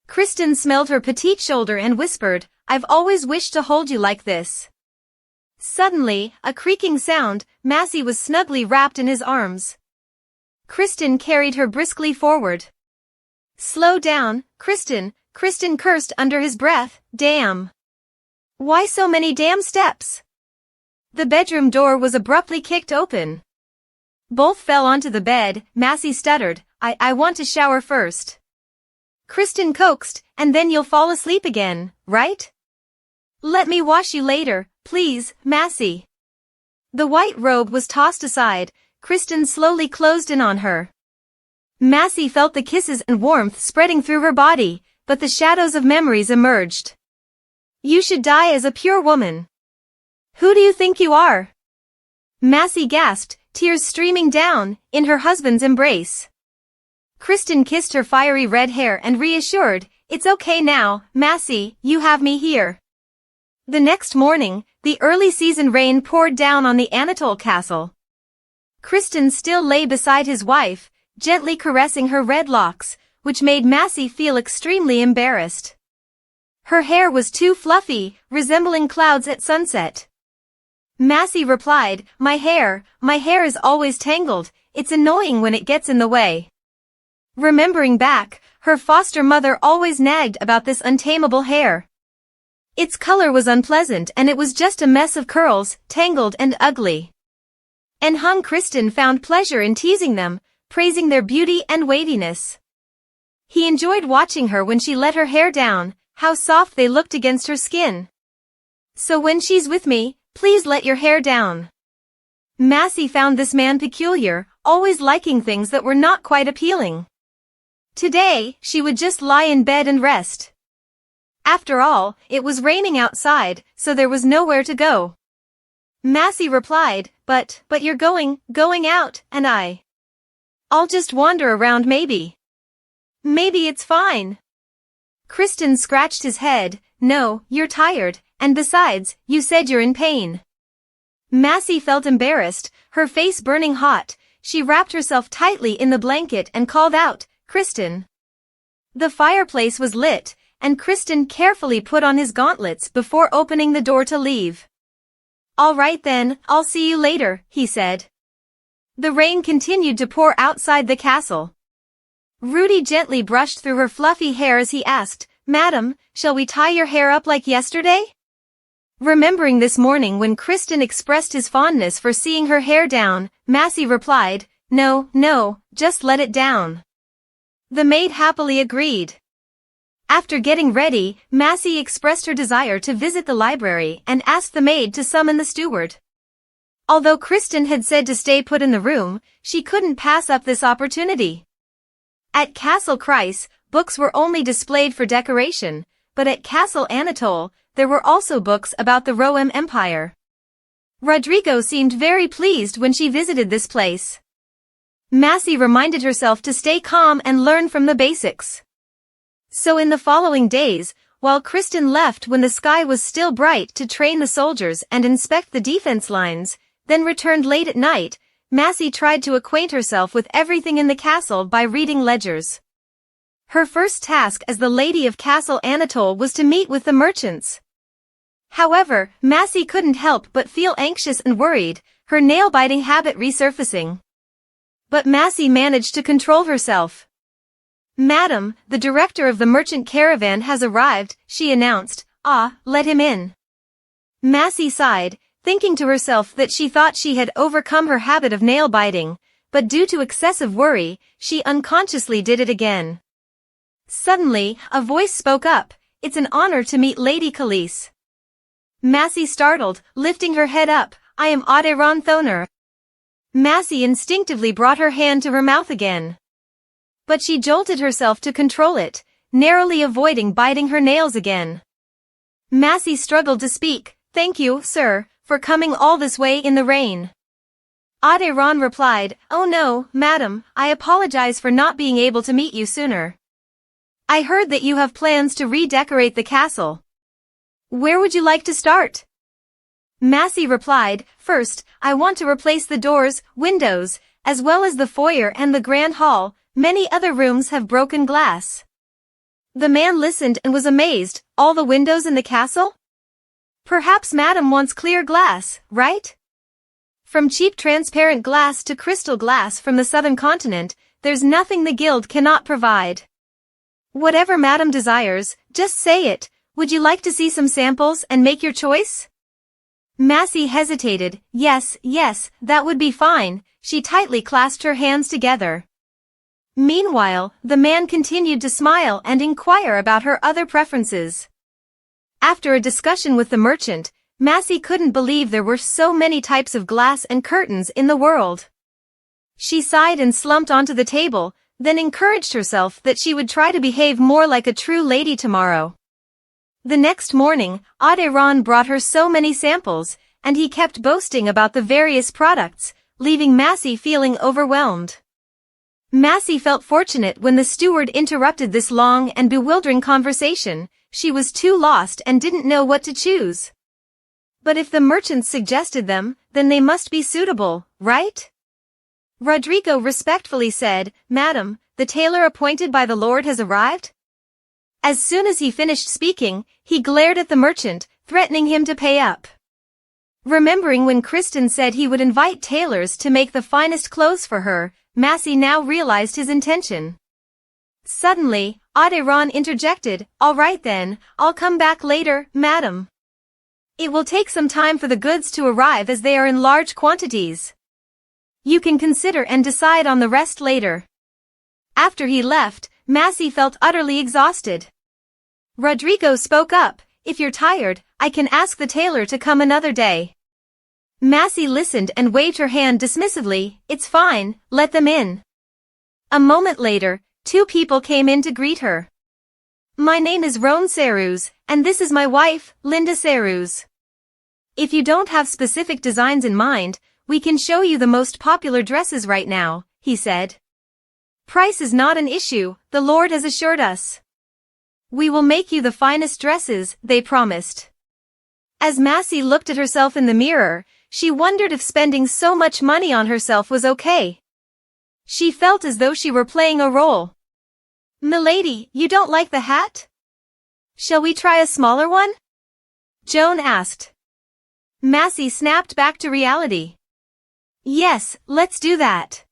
Kristen smelled her petite shoulder and whispered, I've always wished to hold you like this. Suddenly, a creaking sound, Massey was snugly wrapped in his arms. Kristen carried her briskly forward. Slow down, Kristen, Kristen cursed under his breath, damn. Why so many damn steps? The bedroom door was abruptly kicked open. Both fell onto the bed. Massey stuttered, I want to shower first. Kristen coaxed, and then you'll fall asleep again, right? Let me wash you later, please, Massey. The white robe was tossed aside, Kristen slowly closed in on her. Massey felt the kisses and warmth spreading through her body, but the shadows of memories emerged. You should die as a pure woman. Who do you think you are? Massey gasped, tears streaming down, in her husband's embrace. Kristen kissed her fiery red hair and reassured, It's okay now, Massey, you have me here. The next morning, the early season rain poured down on the Anatole castle. Kristen still lay beside his wife, gently caressing her red locks, which made Massey feel extremely embarrassed. Her hair was too fluffy, resembling clouds at sunset. Massey replied, My hair is always tangled, it's annoying when it gets in the way. Remembering back, her foster mother always nagged about this untamable hair. Its color was unpleasant and it was just a mess of curls, tangled and ugly. And Kristen found pleasure in teasing them, praising their beauty and waviness. He enjoyed watching her when she let her hair down, how soft they looked against her skin. So when she's with me, please let your hair down. Massey found this man peculiar, always liking things that were not quite appealing. Today, she would just lie in bed and rest. After all, it was raining outside, so there was nowhere to go. Massey replied, But you're going out, and I'll just wander around maybe. Maybe it's fine. Kristen scratched his head, No, you're tired, and besides, you said you're in pain. Massey felt embarrassed, her face burning hot, she wrapped herself tightly in the blanket and called out, Kristen. The fireplace was lit, and Kristen carefully put on his gauntlets before opening the door to leave. All right then, I'll see you later, he said. The rain continued to pour outside the castle. Rudy gently brushed through her fluffy hair as he asked, Madam, shall we tie your hair up like yesterday? Remembering this morning when Kristen expressed his fondness for seeing her hair down, Massey replied, No, just let it down. The maid happily agreed. After getting ready, Massey expressed her desire to visit the library and asked the maid to summon the steward. Although Kristen had said to stay put in the room, she couldn't pass up this opportunity. At Castle Kreis, books were only displayed for decoration, but at Castle Anatole, there were also books about the Roman Empire. Rodrigo seemed very pleased when she visited this place. Massey reminded herself to stay calm and learn from the basics. So in the following days, while Kristen left when the sky was still bright to train the soldiers and inspect the defense lines, then returned late at night, Massey tried to acquaint herself with everything in the castle by reading ledgers. Her first task as the lady of Castle Anatole was to meet with the merchants. However, Massey couldn't help but feel anxious and worried, her nail-biting habit resurfacing. But Massey managed to control herself. Madam, the director of the merchant caravan has arrived, she announced. Let him in. Massey sighed, thinking to herself that she thought she had overcome her habit of nail-biting, but due to excessive worry, she unconsciously did it again. Suddenly, a voice spoke up, It's an honor to meet Lady Khalees. Massey startled, lifting her head up, I am Aderon Thoner. Massey instinctively brought her hand to her mouth again. But she jolted herself to control it, narrowly avoiding biting her nails again. Massey struggled to speak, Thank you, sir, for coming all this way in the rain. Aderon replied, Oh no, madam, I apologize for not being able to meet you sooner. I heard that you have plans to redecorate the castle. Where would you like to start? Massey replied, First, I want to replace the doors, windows, as well as the foyer and the grand hall. Many other rooms have broken glass. The man listened and was amazed, All the windows in the castle? Perhaps madam wants clear glass, right? From cheap transparent glass to crystal glass from the southern continent, there's nothing the guild cannot provide. Whatever madam desires, just say it. Would you like to see some samples and make your choice? Massey hesitated. Yes, that would be fine. She tightly clasped her hands together. Meanwhile, the man continued to smile and inquire about her other preferences. After a discussion with the merchant, Massey couldn't believe there were so many types of glass and curtains in the world. She sighed and slumped onto the table, then encouraged herself that she would try to behave more like a true lady tomorrow. The next morning, Ron brought her so many samples, and he kept boasting about the various products, leaving Massey feeling overwhelmed. Massey felt fortunate when the steward interrupted this long and bewildering conversation. She was too lost and didn't know what to choose. But if the merchants suggested them, then they must be suitable, right? Rodrigo respectfully said, "Madam, the tailor appointed by the Lord has arrived." As soon as he finished speaking, he glared at the merchant, threatening him to pay up. Remembering when Kristen said he would invite tailors to make the finest clothes for her, Massey now realized his intention. Suddenly, Ron interjected, "All right then, I'll come back later, madam. It will take some time for the goods to arrive as they are in large quantities. You can consider and decide on the rest later." After he left, Massey felt utterly exhausted. Rodrigo spoke up, "If you're tired, I can ask the tailor to come another day." Massey listened and waved her hand dismissively, "It's fine, let them in." A moment later, 2 people came in to greet her. "My name is Ron Ceruz, and this is my wife, Linda Ceruz. If you don't have specific designs in mind, we can show you the most popular dresses right now," he said. "Price is not an issue, the Lord has assured us. We will make you the finest dresses," they promised. As Massey looked at herself in the mirror, she wondered if spending so much money on herself was okay. She felt as though she were playing a role. "Milady, you don't like the hat? Shall we try a smaller one?" Joan asked. Massey snapped back to reality. "Yes, let's do that."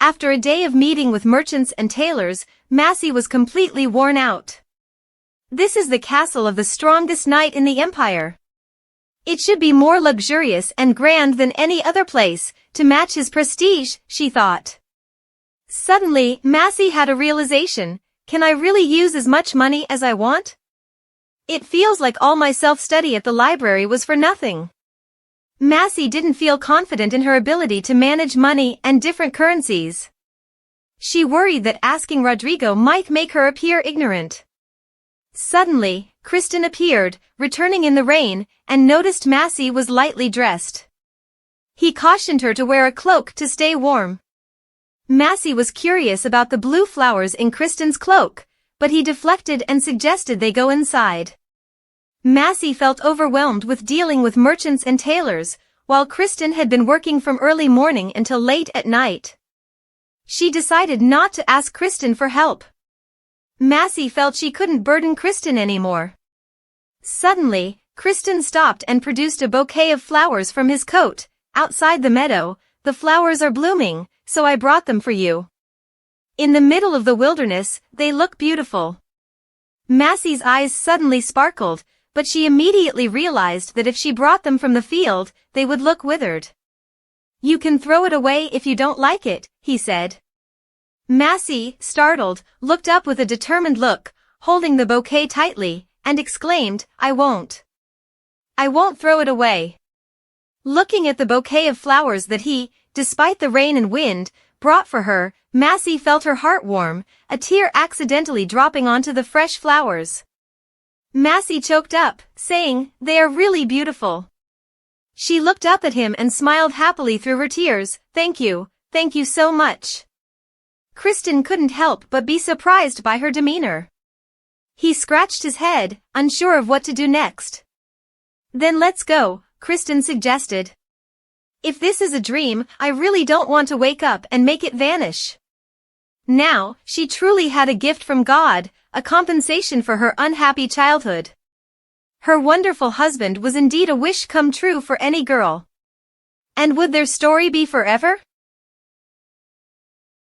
After a day of meeting with merchants and tailors, Massey was completely worn out. This is the castle of the strongest knight in the empire. It should be more luxurious and grand than any other place, to match his prestige, she thought. Suddenly, Massey had a realization. Can I really use as much money as I want? It feels like all my self-study at the library was for nothing. Massey didn't feel confident in her ability to manage money and different currencies. She worried that asking Rodrigo might make her appear ignorant. Suddenly, Kristen appeared, returning in the rain, and noticed Massey was lightly dressed. He cautioned her to wear a cloak to stay warm. Massey was curious about the blue flowers in Kristen's cloak, but he deflected and suggested they go inside. Massey felt overwhelmed with dealing with merchants and tailors, while Kristen had been working from early morning until late at night. She decided not to ask Kristen for help. Massey felt she couldn't burden Kristen anymore. Suddenly, Kristen stopped and produced a bouquet of flowers from his coat. "Outside the meadow, the flowers are blooming, so I brought them for you. In the middle of the wilderness, they look beautiful." Massey's eyes suddenly sparkled, but she immediately realized that if she brought them from the field, they would look withered. "You can throw it away if you don't like it," he said. Massey, startled, looked up with a determined look, holding the bouquet tightly, and exclaimed, "I won't. I won't throw it away." Looking at the bouquet of flowers that he, despite the rain and wind, brought for her, Massey felt her heart warm, a tear accidentally dropping onto the fresh flowers. Massey choked up, saying, "They are really beautiful." She looked up at him and smiled happily through her tears. Thank you so much." Kristen couldn't help but be surprised by her demeanor. He scratched his head, unsure of what to do next. "Then let's go," Kristen suggested. "If this is a dream, I really don't want to wake up and make it vanish." Now, she truly had a gift from God, a compensation for her unhappy childhood. Her wonderful husband was indeed a wish come true for any girl. And would their story be forever?